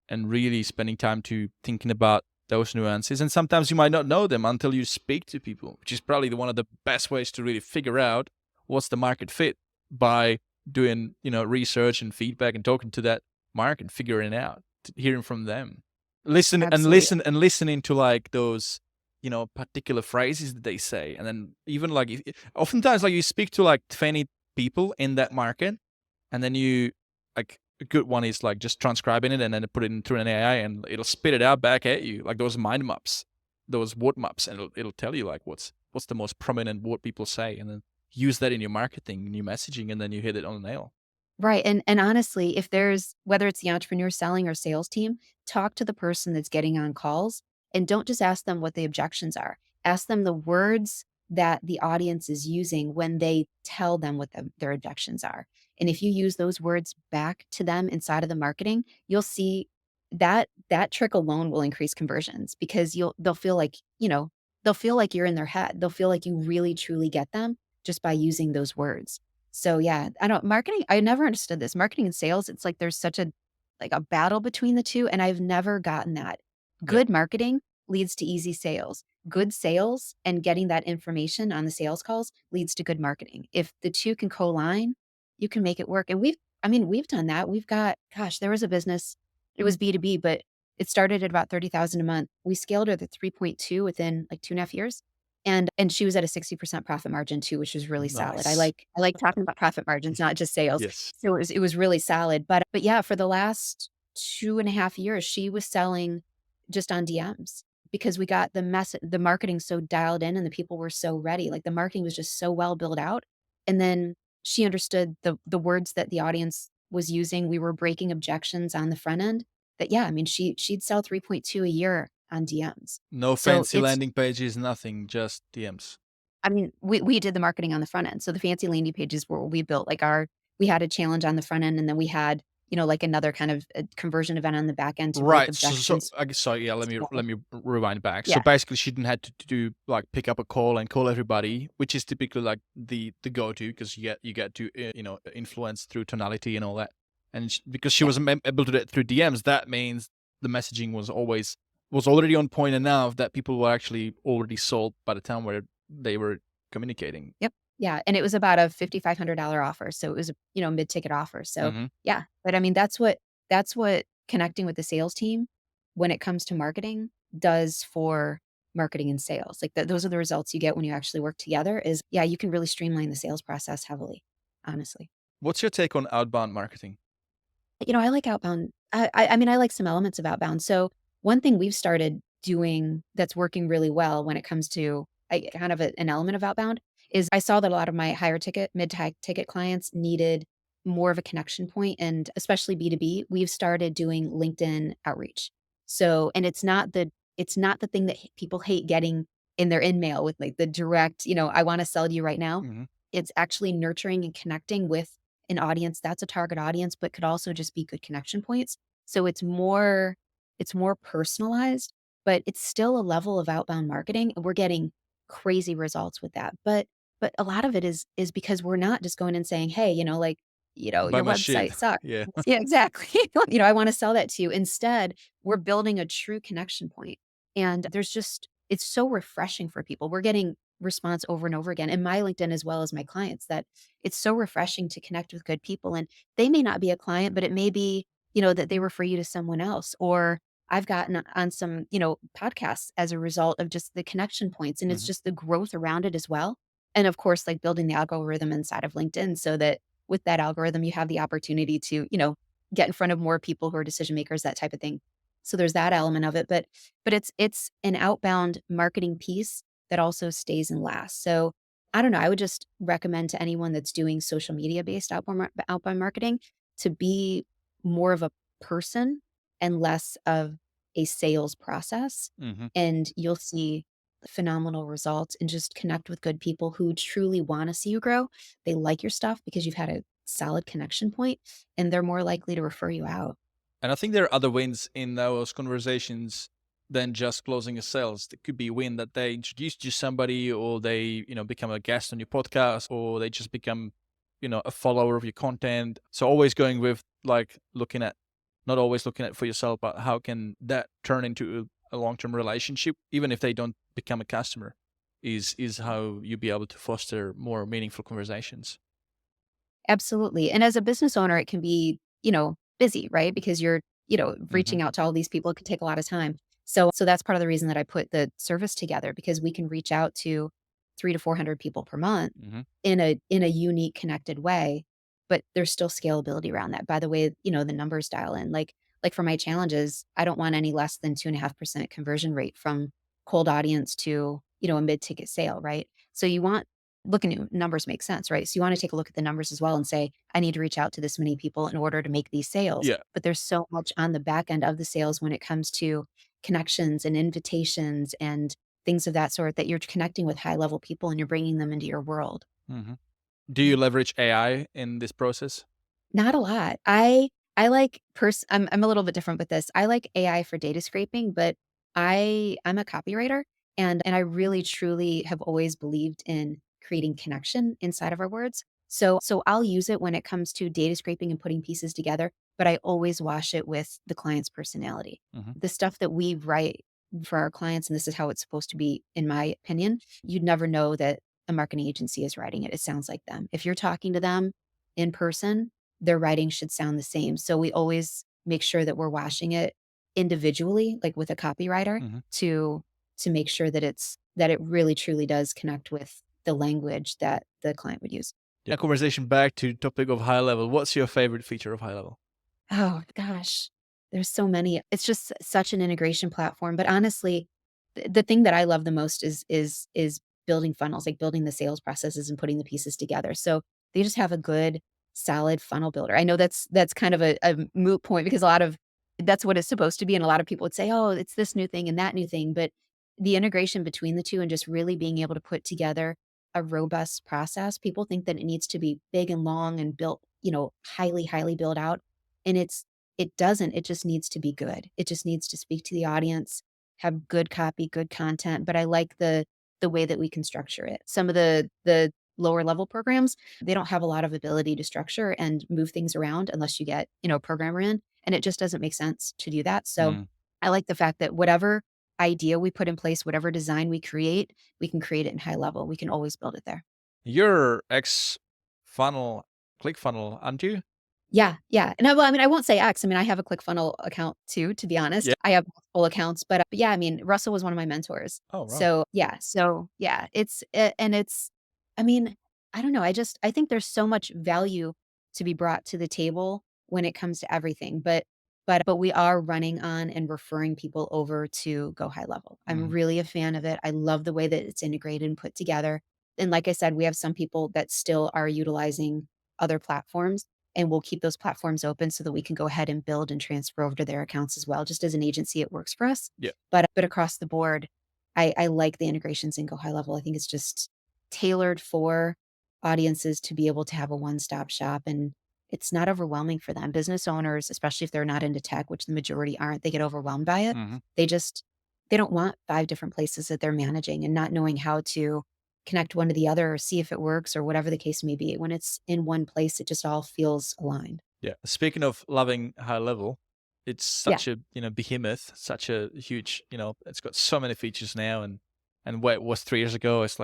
and really spending time to thinking about those nuances. And sometimes you might not know them until you speak to people, which is probably one of the best ways to really figure out what's the market fit by doing, research and feedback and talking to that mark and figuring it out, hearing from them. Absolutely. Listening to like those, particular phrases that they say. And then even like, oftentimes like you speak to like 20 people in that market and then like, a good one is like just transcribing it and then put it into an AI and it'll spit it out back at you, like those mind maps, those word maps, and it'll tell you like what's the most prominent word people say, and then use that in your marketing, in your messaging, and then you hit it on the nail. Right, and honestly, if there's whether it's the entrepreneur selling or sales team, talk to the person that's getting on calls and don't just ask them what the objections are. Ask them the words that the audience is using when they tell them what their objections are. And if you use those words back to them inside of the marketing, you'll see that trick alone will increase conversions because they'll feel like you're in their head. They'll feel like you really truly get them just by using those words. So, yeah, I don't marketing I never understood this. Marketing and sales, it's like there's such a battle between the 2, and I've never gotten that. Yeah. Good marketing leads to easy sales. Good sales and getting that information on the sales calls leads to good marketing. If the 2 can co-align, you can make it work, and we've done that. We've got gosh, there was a business, it was B2B, but it started at about 30,000 a month. We scaled her to 3.2 within, like, 2.5 years. And she was at a 60% profit margin too, which was really solid. Nice. I like talking about profit margins, not just sales. Yes. So it was really solid. But yeah, for the last 2.5 years, she was selling just on DMs because we got the marketing so dialed in and the people were so ready. Like the marketing was just so well built out. And then she understood the words that the audience was using. We were breaking objections on the front end that, yeah, I mean, she'd sell 3.2 a year on DMs. No So fancy it's landing pages, nothing, just DMs. I mean, we did the marketing on the front end. So the fancy landing pages were we built like we had a challenge on the front end, and then we had, like another kind of a conversion event on the back end to break Right. So objections. I guess so. Yeah. So, Let me rewind back. So yeah. basically, she didn't have to do like pick up a call and call everybody, which is typically like the go to because you get to influence through tonality and all that. And because she Yeah. was able to do it through DMs, that means the messaging was already on point enough that people were actually already sold by the time where they were communicating. Yep. Yeah, and it was about a $5,500 offer, so it was a, mid-ticket offer, so, Hmm. yeah, but I mean, that's what connecting with the sales team when it comes to marketing does for marketing and sales, like, those are the results you get when you actually work together is, yeah, you can really streamline the sales process heavily, honestly. What's your take on outbound marketing? I like outbound. I mean, I like some elements of outbound. So one thing we've started doing that's working really well when it comes to kind of an element of outbound is I saw that a lot of my higher ticket, mid to high ticket clients needed more of a connection point, and especially B2B, we've started doing LinkedIn outreach. So, and it's not the thing that people hate getting in their in-mail with like the direct, I want to sell to you right now. Hmm. It's actually nurturing and connecting with an audience that's a target audience, but could also just be good connection points. So it's more personalized, but it's still a level of outbound marketing. And we're getting crazy results with that. But a lot of it is because we're not just going and saying, hey, Buy your my shit. website sucks. Yeah. Yeah, exactly. I want to sell that to you. Instead, we're building a true connection point. And it's so refreshing for people. We're getting response over and over again in my LinkedIn as well as my clients that it's so refreshing to connect with good people. And they may not be a client, but it may be, that they refer you to someone else. Or I've gotten on some, podcasts as a result of just the connection points. And it's Hmm. just the growth around it as well. And of course, like building the algorithm inside of LinkedIn so that with that algorithm, you have the opportunity to, get in front of more people who are decision makers, that type of thing. So there's that element of it. But it's an outbound marketing piece that also stays and lasts. So I don't know. I would just recommend to anyone that's doing social media based outbound marketing to be more of a person and less of a sales process. Hmm. And you'll see phenomenal results and just connect with good people who truly want to see you grow. They like your stuff because you've had a solid connection point and they're more likely to refer you out. And I think there are other wins in those conversations than just closing a sales. It could be a win that they introduced you to somebody, or they, become a guest on your podcast, or they just become, a follower of your content. So always going with like not always looking at for yourself, but how can that turn into a long-term relationship, even if they don't become a customer, is how you be able to foster more meaningful conversations. Absolutely. And as a business owner, it can be, busy, right? Because you're, Hmm. reaching out to all these people. It could take a lot of time. So that's part of the reason that I put the service together because we can reach out to 300 to 400 people per month Hmm. in a unique, connected way. But there's still scalability around that. By the way, the numbers dial in. Like for my challenges, I don't want any less than 2.5% conversion rate from cold audience to, a mid-ticket sale, right? So you want looking at numbers make sense, right? So you want to take a look at the numbers as well and say, I need to reach out to this many people in order to make these sales. Yeah. But there's so much on the back end of the sales when it comes to connections and invitations and things of that sort that you're connecting with high level people and you're bringing them into your world. Hmm. Do you leverage AI in this process? Not a lot. I'm a little bit different with this. I like AI for data scraping, but I'm a copywriter and I really truly have always believed in creating connection inside of our words. So I'll use it when it comes to data scraping and putting pieces together, but I always wash it with the client's personality. Hmm. The stuff that we write for our clients, and this is how it's supposed to be, in my opinion, you'd never know that a marketing agency is writing it. It sounds like them. If you're talking to them in person, their writing should sound the same. So we always make sure that we're washing it individually, like with a copywriter Hmm. to make sure that it really truly does connect with the language that the client would use. Yeah, conversation back to topic of high level. What's your favorite feature of high level? Oh gosh, there's so many. It's just such an integration platform. But honestly, the thing that I love the most is building funnels, like building the sales processes and putting the pieces together. So they just have a good, solid funnel builder. I know that's kind of a moot point because a lot of that's what it's supposed to be, and a lot of people would say, "Oh, it's this new thing and that new thing." But the integration between the two and just really being able to put together a robust process. People think that it needs to be big and long and built, highly built out. And it doesn't. It just needs to be good. It just needs to speak to the audience, have good copy, good content. But I like the way that we can structure it. Some of the lower level programs, they don't have a lot of ability to structure and move things around unless you get, a programmer in. And it just doesn't make sense to do that. So Mm. I like the fact that whatever idea we put in place, whatever design we create, we can create it in HighLevel. We can always build it there. You're ex funnel, ClickFunnel, aren't you? Yeah, yeah. And I won't say X. I mean, I have a ClickFunnels account too, to be honest. Yeah. I have multiple accounts, but yeah, I mean, Russell was one of my mentors. Oh, wow. So yeah, and I mean, I don't know. I think there's so much value to be brought to the table when it comes to everything. But we are running on and referring people over to Go High Level. I'm Mhm. really a fan of it. I love the way that it's integrated and put together. And like I said, we have some people that still are utilizing other platforms, and we'll keep those platforms open so that we can go ahead and build and transfer over to their accounts as well. Just as an agency, it works for us. Yeah. But across the board, I like the integrations in Go High Level. I think it's just tailored for audiences to be able to have a one-stop shop, and it's not overwhelming for them. Business owners, especially if they're not into tech, which the majority aren't, they get overwhelmed by it. Mhm. They don't want 5 different places that they're managing and not knowing how to connect one to the other or see if it works or whatever the case may be. When it's in one place, it just all feels aligned. Yeah. Speaking of loving HighLevel, it's Yeah, such a, behemoth, such a huge, it's got so many features now, and where it was 3 years ago, it's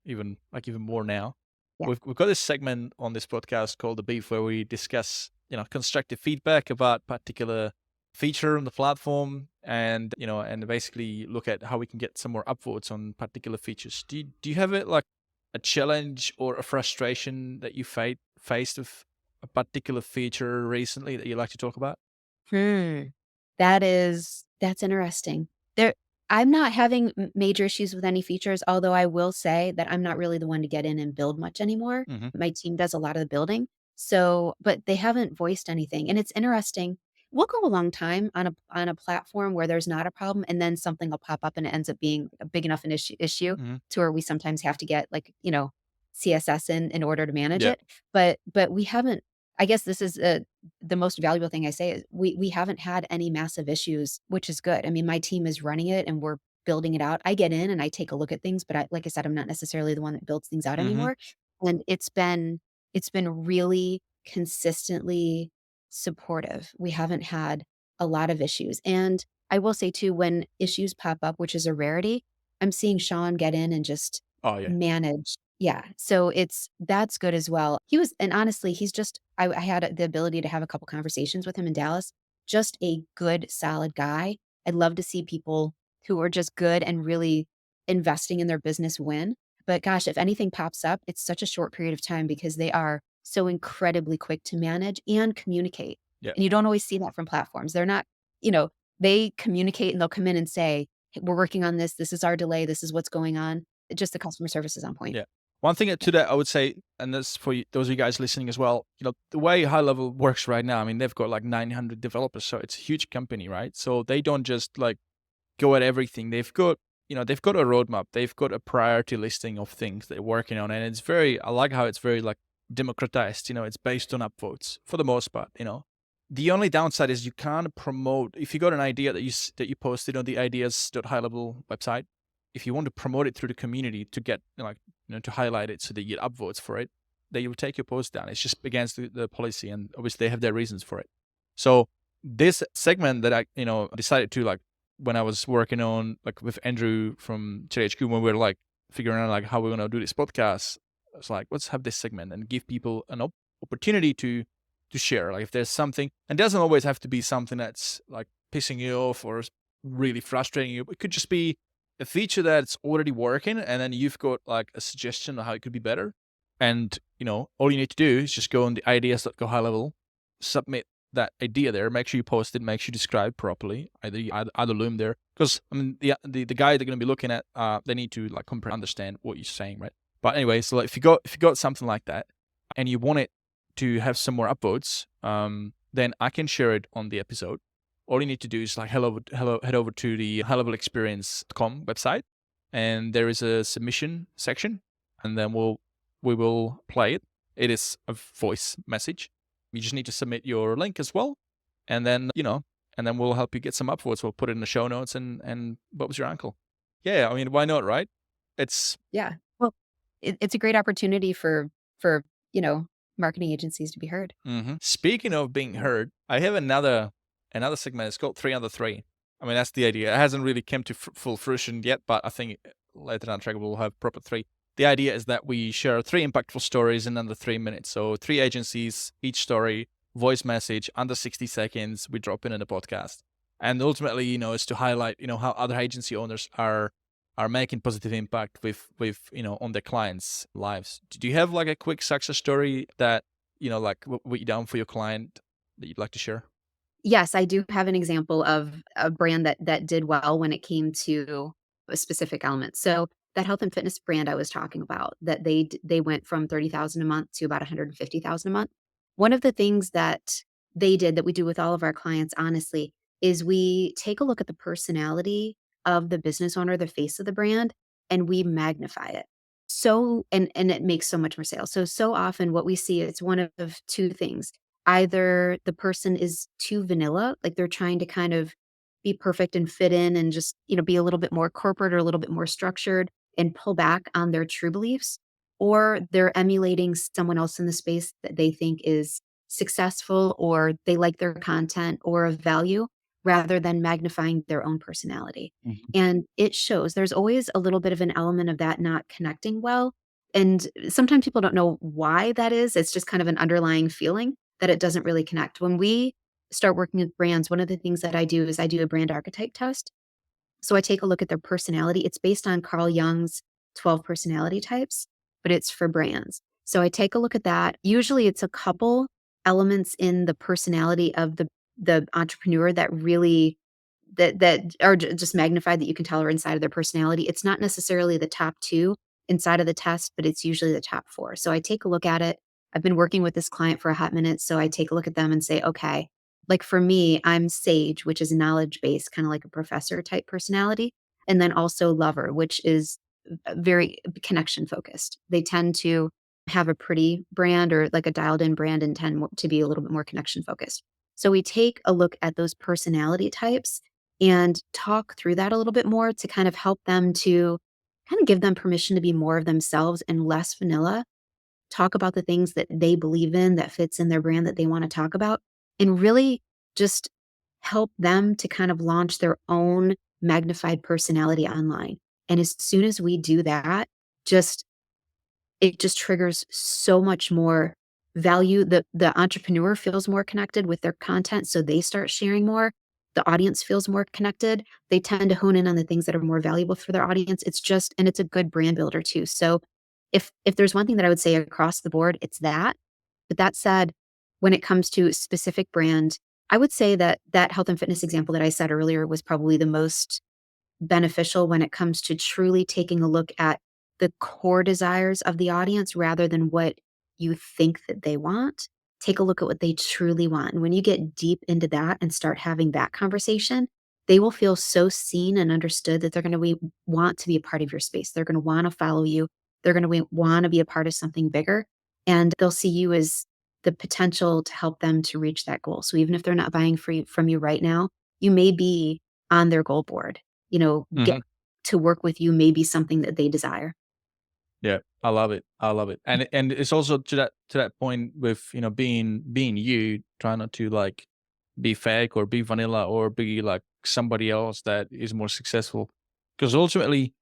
even more now. yeah. We've got this segment on this podcast called The Beef where we discuss, constructive feedback about particular feature on the platform, and basically look at how we can get some more upvotes on particular features. Do you have a challenge or a frustration that you faced with a particular feature recently that you like to talk about? Hmm. That's interesting. There I'm not having major issues with any features, although I will say that I'm not really the one to get in and build much anymore. Hmm. My team does a lot of the building. So, but they haven't voiced anything. And it's interesting. We'll go a long time on a platform where there's not a problem, and then something will pop up and it ends up being a big enough an issue Hmm. to where we sometimes have to get CSS in order to manage Yeah. it. But we haven't. I guess this is the most valuable thing I say is we haven't had any massive issues, which is good. I mean, my team is running it and we're building it out. I get in and I take a look at things, but like I said, I'm not necessarily the one that builds things out Hmm. anymore. And it's been really consistently supportive. We haven't had a lot of issues. And I will say too, when issues pop up, which is a rarity, I'm seeing Sean get in and just Oh, yeah. manage. Yeah. So that's good as well. And honestly, he's just, I had the ability to have a couple conversations with him in Dallas. Just a good, solid guy. I'd love to see people who are just good and really investing in their business win. But gosh, if anything pops up, it's such a short period of time because they are so incredibly quick to manage and communicate. Yeah. And you don't always see that from platforms. They're not, you know, they communicate and they'll come in and say, "Hey, we're working on this. This is our delay. This is what's going on." Just the customer service is on point. Yeah. One thing Yeah. to that I would say, and this for those of you guys listening as well, the way HighLevel works right now, I mean, they've got like 900 developers, so it's a huge company, right? So they don't just like go at everything. They've got a roadmap. They've got a priority listing of things they're working on, and I like how it's very like democratized. It's based on upvotes for the most part. The only downside is you can't promote if you got an idea that you posted on the ideas.highlevel website. If you want to promote it through the community to get to highlight it so that you get upvotes for it, they will take your post down. It's just against the policy, and obviously they have their reasons for it. So this segment that I decided to like when I was working on like with Andrew from THQ when we were like figuring out like how we're gonna do this podcast, I was like, let's have this segment and give people an opportunity to share. Like if there's something, and it doesn't always have to be something that's like pissing you off or really frustrating you. It could just be a feature that's already working, and then you've got like a suggestion of how it could be better. And all you need to do is just go on the ideas.go high level, submit that idea there. Make sure you post it. Make sure you describe properly. Either you add a loom there, because I mean the guy they're going to be looking at, they need to like understand what you're saying, right? But anyway, so like, if you got something like that, and you want it to have some more upvotes, then I can share it on the episode. All you need to do is like head over to the highlevelexperience.com website, and there is a submission section. and then we will play it. It is a voice message. You just need to submit your link as well, and then and then we'll help you get some upvotes. We'll put it in the show notes, and what was your uncle? Yeah, I mean, why not, right? It's Yeah. Well, it's a great opportunity for, marketing agencies to be heard. Speaking of being heard, I have another segment. It's called 3 under 3. I mean, that's the idea. It hasn't really come to full fruition yet, but I think later down the track we'll have proper 3. The idea is that we share 3 impactful stories in under 3 minutes. So 3 agencies, each story, voice message, under 60 seconds, we drop in the podcast. And ultimately, is to highlight, how other agency owners are making positive impact with on their clients' lives. Do you have like a quick success story that, like what you done for your client that you'd like to share? Yes, I do have an example of a brand that did well when it came to a specific element. So that health and fitness brand I was talking about, that they went from 30,000 a month to about 150,000 a month. One of the things that they did that we do with all of our clients, honestly, is we take a look at the personality of the business owner, the face of the brand, and we magnify it. So and it makes so much more sales. So often what we see, it's one of two things. Either the person is too vanilla, like they're trying to kind of be perfect and fit in and just, be a little bit more corporate or a little bit more structured and pull back on their true beliefs, or they're emulating someone else in the space that they think is successful or they like their content or of value rather than magnifying their own personality. Mhm. And it shows there's always a little bit of an element of that not connecting well. And sometimes people don't know why that is. It's just kind of an underlying feeling that it doesn't really connect. When we start working with brands, one of the things that I do is I do a brand archetype test. So I take a look at their personality. It's based on Carl Jung's 12 personality types, but it's for brands. So I take a look at that. Usually it's a couple elements in the personality of the entrepreneur that really that are just magnified that you can tell are inside of their personality. It's not necessarily the top 2 inside of the test, but it's usually the top 4. So I take a look at it. I've been working with this client for a hot minute, so I take a look at them and say, "Okay, like for me, I'm sage, which is knowledge based, kind of like a professor type personality, and then also lover, which is very connection focused. They tend to have a pretty brand or like a dialed in brand and tend to be a little bit more connection focused. So we take a look at those personality types and talk through that a little bit more to kind of help them to kind of give them permission to be more of themselves and less vanilla, talk about the things that they believe in that fits in their brand that they want to talk about, and really just help them to kind of launch their own magnified personality online. And as soon as we do that, just it just triggers so much more value. The entrepreneur feels more connected with their content, so they start sharing more. The audience feels more connected. They tend to hone in on the things that are more valuable for their audience. It's just and it's a good brand builder too. So if there's one thing that I would say across the board, it's that. But that said, when it comes to specific brand, I would say that that health and fitness example that I said earlier was probably the most beneficial when it comes to truly taking a look at the core desires of the audience rather than what you think that they want. Take a look at what they truly want. And when you get deep into that and start having that conversation, they will feel so seen and understood that they're going to want to be a part of your space. They're going to want to follow you. They're going to want to be a part of something bigger. And they'll see you as the potential to help them to reach that goal. So even if they're not buying from you right now, you may be on their goal board. Get Mhm. to work with you may be something that they desire. Yeah, I love it. I love it. And it's also to that point with, being you, try not to like be fake or be vanilla or be like somebody else that is more successful. Because ultimately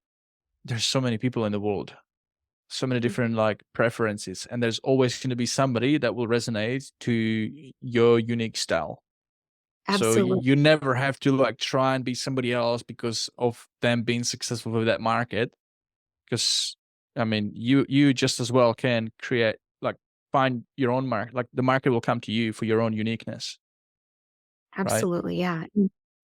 there's so many people in the world, so many Mhm. different like preferences, and there's always going to be somebody that will resonate to your unique style. So Absolutely. you never have to like try and be somebody else because of them being successful with that market. Because I mean, you just as well can create like find your own market. Like the market will come to you for your own uniqueness, right? Absolutely, yeah.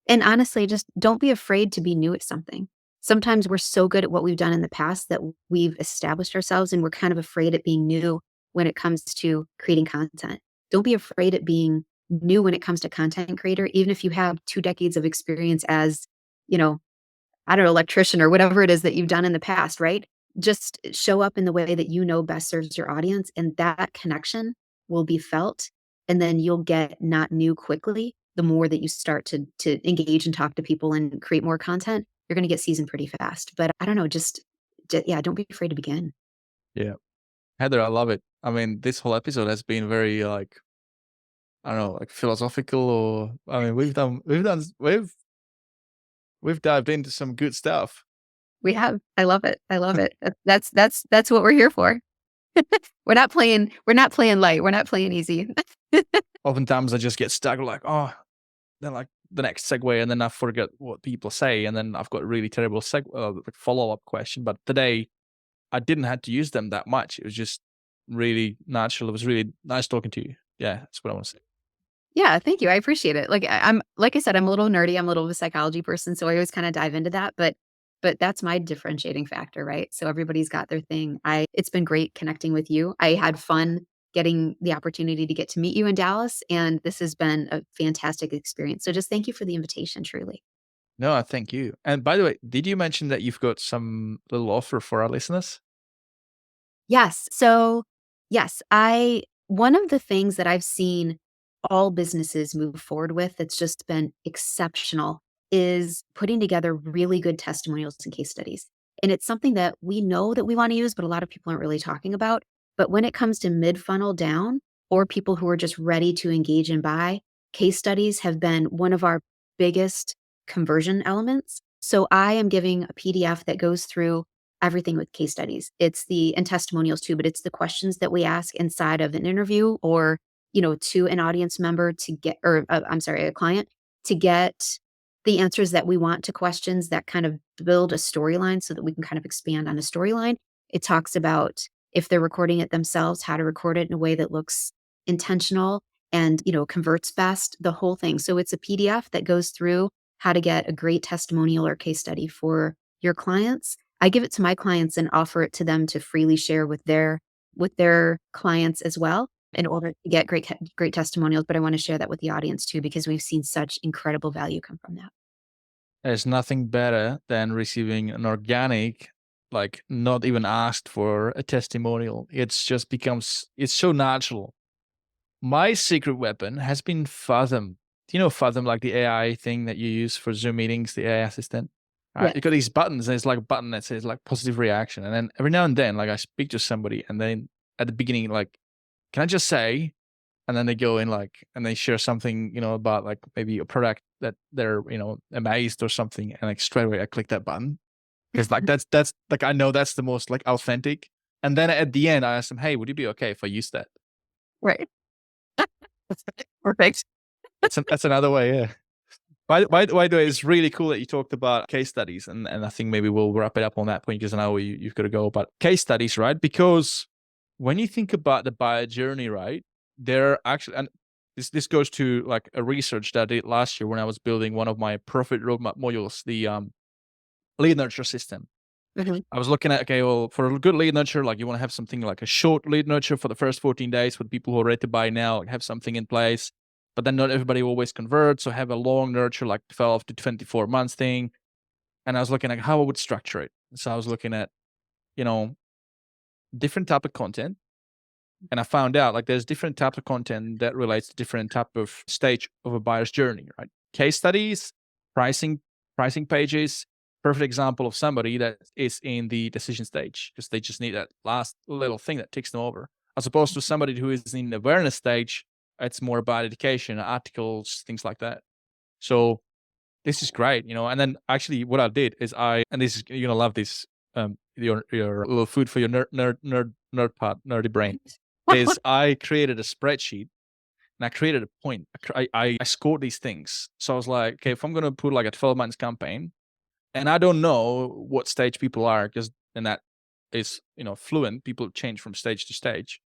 And honestly, just don't be afraid to be new at something. Sometimes we're so good at what we've done in the past that we've established ourselves and we're kind of afraid at being new when it comes to creating content. Don't be afraid at being new when it comes to content creator, even if you have 2 decades of experience as, you know, I don't know, electrician or whatever it is that you've done in the past, right? just show up in the way that you know best serves your audience, and that connection will be felt. And then you'll get not new quickly. The more that you start to engage and talk to people and create more content, you're going to get seasoned pretty fast. But I don't know, yeah, don't be afraid to begin. Yeah. Heather, I love it. I mean, this whole episode has been very like, I don't know, like philosophical, or I mean, we've dived into some good stuff. We have. I love it. I love it. That's what we're here for. We're not playing light. We're not playing easy. Oftentimes I just get stuck like, oh, then like the next segue, and then I forget what people say, and then I've got a really terrible follow-up question. But today I didn't have to use them that much. It was just really natural. It was really nice talking to you. Yeah, that's what I want to say. Yeah, thank you. I appreciate it. I'm like I said, I'm a little nerdy. I'm a little of a psychology person, so I always kind of dive into that. But that's my differentiating factor, right? So everybody's got their thing. It's been great connecting with you. I had fun getting the opportunity to get to meet you in Dallas, and this has been a fantastic experience. So just thank you for the invitation, truly. No, I thank you. And by the way, did you mention that you've got some little offer for our listeners? Yes. So, yes, I one of the things that I've seen all businesses move forward with that's just been exceptional is putting together really good testimonials and case studies. And it's something that we know that we want to use, but a lot of people aren't really talking about. But when it comes to mid funnel down or people who are just ready to engage and buy, case studies have been one of our biggest conversion elements. So I am giving a PDF that goes through everything with case studies. And testimonials too, but it's the questions that we ask inside of an interview or, to an audience member to get, or I'm sorry, a client to get the answers that we want to questions that kind of build a storyline so that we can kind of expand on a storyline. It talks about if they're recording it themselves, how to record it in a way that looks intentional and, converts fast, the whole thing. So it's a PDF that goes through how to get a great testimonial or case study for your clients. I give it to my clients and offer it to them to freely share with their clients as well in order to get great testimonials. But I want to share that with the audience too, because we've seen such incredible value come from that. There's nothing better than receiving an organic, like not even asked for a testimonial. It's so natural. My secret weapon has been Fathom. Do you know Fathom, like the AI thing that you use for Zoom meetings, the AI assistant? Yeah. You got these buttons, and it's like a button that says like positive reaction. And then every now and then, like I speak to somebody, and then at the beginning, like, can I just say? And then they go in like, and they share something, about like maybe a product that they're, amazed or something. And like straight away I click that button. Because like that's like, I know that's the most like authentic. And then at the end I ask them, hey, would you be okay if I use that? Right. Perfect. That's another way, yeah. By the way, it's really cool that you talked about case studies, and I think maybe we'll wrap it up on that point because I know you've got to go. But case studies, right? Because when you think about the buyer journey, right, they're actually, and this goes to like a research that I did last year when I was building one of my profit roadmap modules, the lead nurture system. Mhm. I was looking at, okay, well, for a good lead nurture, like you want to have something like a short lead nurture for the first 14 days for people who are ready to buy now, like have something in place. But then not everybody always converts. So have a long nurture, like 12 to 24 months thing. And I was looking at how I would structure it. So I was looking at, you know, different type of content. And I found out like there's different types of content that relates to different type of stage of a buyer's journey, right? Case studies, pricing, pricing pages, perfect example of somebody that is in the decision stage because they just need that last little thing that takes them over. As opposed to somebody who is in the awareness stage, it's more about education, articles, things like that. So this is great, and then actually what I did is and this is, you're gonna love this, your little food for your nerdy brain is I created a spreadsheet and I created a point. I scored these things. So I was like, okay, if I'm going to put like a 12 months campaign and I don't know what stage people are because then that is, fluent. People change from stage to stage.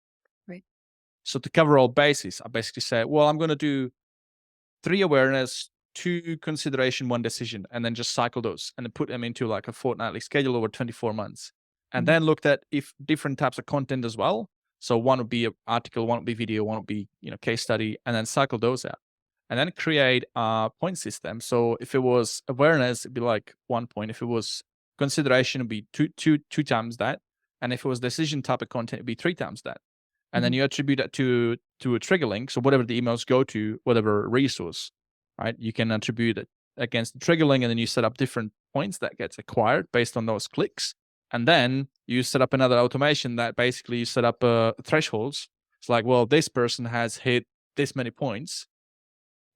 Right. So to cover all bases, I basically say, well, I'm going to do 3 awareness, 2 consideration, 1 decision, and then just cycle those and then put them into like a fortnightly schedule over 24 months. And then looked at if different types of content as well. So one would be an article, one would be video, one would be, case study, and then cycle those out. And then create a point system. So if it was awareness, it'd be like 1 point. If it was consideration would be two times that. And if it was decision type of content, it'd be 3 times that. And then you attribute that to a trigger link. So whatever the emails go to, whatever resource, right? You can attribute it against the trigger link, and then you set up different points that gets acquired based on those clicks. And then you set up another automation that basically you set up thresholds. It's like, well, this person has hit this many points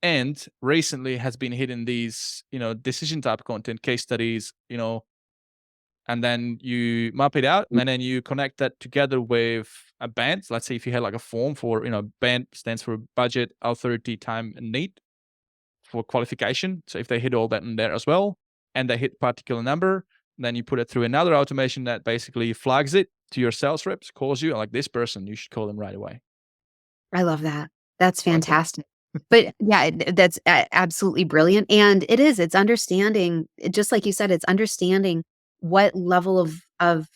and recently has been hitting these, decision type content, case studies, and then you map it out, and then you connect that together with a band. Let's say if you had like a form for, band stands for budget, authority, time, and need for qualification. So if they hit all that in there as well, and they hit particular number, then you put it through another automation that basically flags it to your sales reps, calls you, like this person, you should call them right away. I love that. That's Like that. fantastic. But yeah, that's absolutely brilliant. And it's understanding, just like you said, it's understanding what level of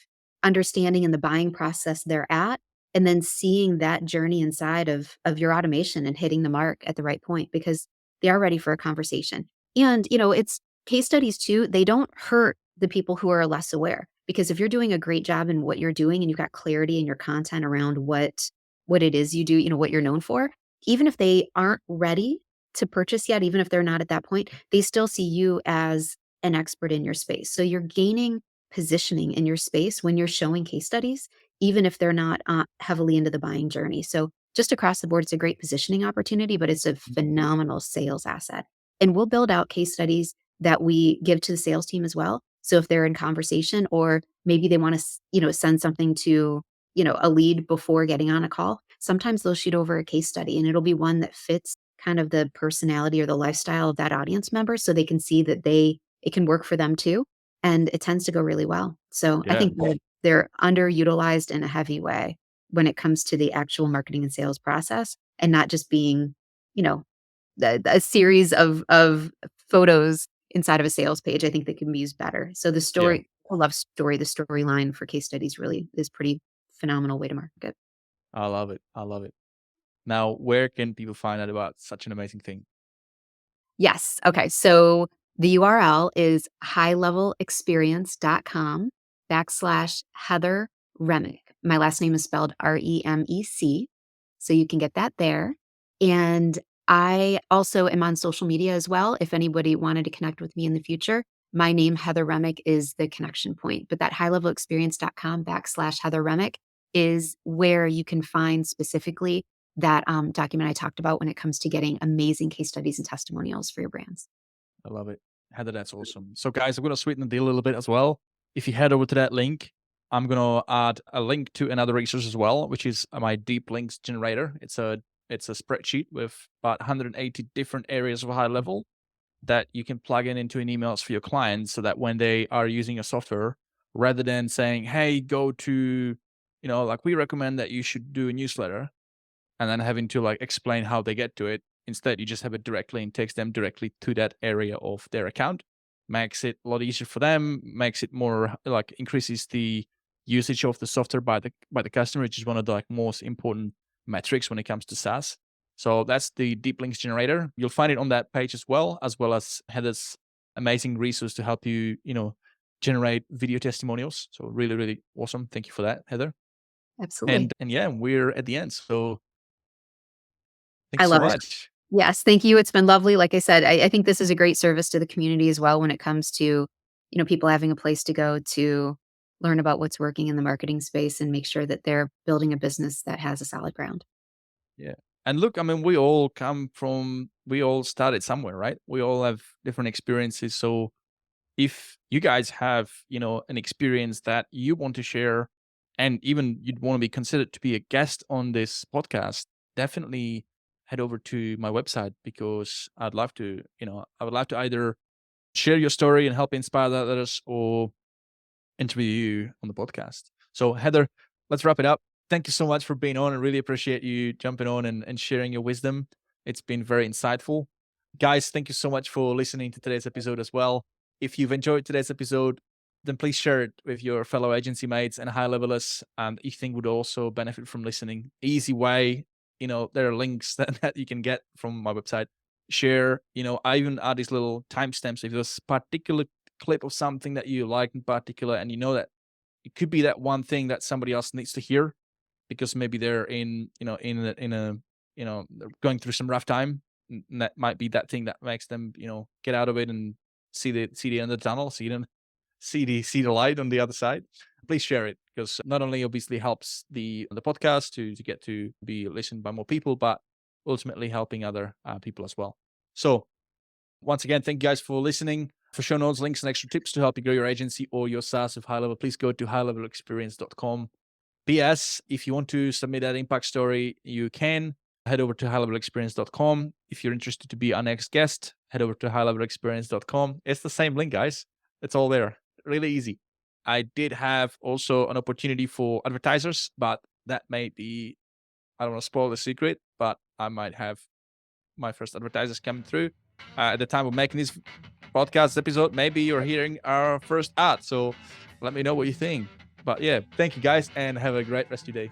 understanding in the buying process they're at, and then seeing that journey inside of your automation and hitting the mark at the right point, because they are ready for a conversation. And, it's case studies too. They don't hurt the people who are less aware, because if you're doing a great job in what you're doing and you've got clarity in your content around what it is you do, what you're known for, even if they aren't ready to purchase yet, even if they're not at that point, they still see you as an expert in your space. So you're gaining positioning in your space when you're showing case studies, even if they're not heavily into the buying journey. So just across the board, it's a great positioning opportunity, but it's a phenomenal sales asset. And we'll build out case studies that we give to the sales team as well. So if they're in conversation, or maybe they want to, send something to, a lead before getting on a call, sometimes they'll shoot over a case study, and it'll be one that fits kind of the personality or the lifestyle of that audience member, so they can see that it can work for them too. And it tends to go really well. So I Yeah. think they're underutilized in a heavy way when it comes to the actual marketing and sales process, and not just being, you know, a series of photos inside of a sales page. I think they can be used better. So the Yeah. story, I love story. The storyline for case studies really is pretty phenomenal way to market. I love it. I love it. Now, where can people find out about such an amazing thing? Yes. Okay. So the URL is highlevelexperience.com/Heather Remec. My last name is spelled REMEC. So you can get that there. And I also am on social media as well. If anybody wanted to connect with me in the future, my name, Heather Remec, is the connection point. But that highlevelexperience.com/Heather Remec is where you can find specifically that document I talked about when it comes to getting amazing case studies and testimonials for your brands. I love it. Heather, that's awesome. So, guys, I'm going to sweeten the deal a little bit as well. If you head over to that link, I'm going to add a link to another resource as well, which is my deep links generator. It's a spreadsheet with about 180 different areas of high level that you can plug into an emails for your clients, so that when they are using your software, rather than saying, hey, go to, like we recommend that you should do a newsletter, and then having to like explain how they get to it. Instead, you just have it directly and takes them directly to that area of their account. Makes it a lot easier for them, makes it more like increases the usage of the software by the customer, which is one of the most important metrics when it comes to SaaS. So that's the deep links generator. You'll find it on that page as well as Heather's amazing resource to help you, generate video testimonials. So really, really awesome. Thank you for that, Heather. Absolutely. And yeah, we're at the end. So I thanks so love it. much. Yes, thank you. It's been lovely. Like I said, I think this is a great service to the community as well when it comes to, people having a place to go to learn about what's working in the marketing space and make sure that they're building a business that has a solid ground. Yeah. And look, I mean, we all started somewhere, right? We all have different experiences. So if you guys have, an experience that you want to share, and even you'd want to be considered to be a guest on this podcast, definitely head over to my website, because I would love to either share your story and help inspire others, or interview you on the podcast. So, Heather, let's wrap it up. Thank you so much for being on. I really appreciate you jumping on and sharing your wisdom. It's been very insightful. Guys, thank you so much for listening to today's episode as well. If you've enjoyed today's episode, then please share it with your fellow agency mates and high levelers. And if you think would also benefit from listening, easy way, there are links that you can get from my website. Share, I even add these little timestamps. If there's particular clip of something that you like in particular, and you know that it could be that one thing that somebody else needs to hear because maybe they're they're going through some rough time, and that might be that thing that makes them, get out of it and see the end of the tunnel, see the light on the other side. Please share it, because not only obviously helps the podcast to get to be listened by more people, but ultimately helping other people as well. So once again, thank you guys for listening. For show notes, links, and extra tips to help you grow your agency or your SaaS with HighLevel, please go to highlevelexperience.com. P.S. If you want to submit that impact story, you can head over to highlevelexperience.com. If you're interested to be our next guest, head over to highlevelexperience.com. It's the same link, guys. It's all there. Really easy. I did have also an opportunity for advertisers, but that may be, I don't want to spoil the secret, but I might have my first advertisers coming through. At the time of making this podcast episode, maybe you're hearing our first ad. So let me know what you think. But yeah, thank you guys, and have a great rest of your day.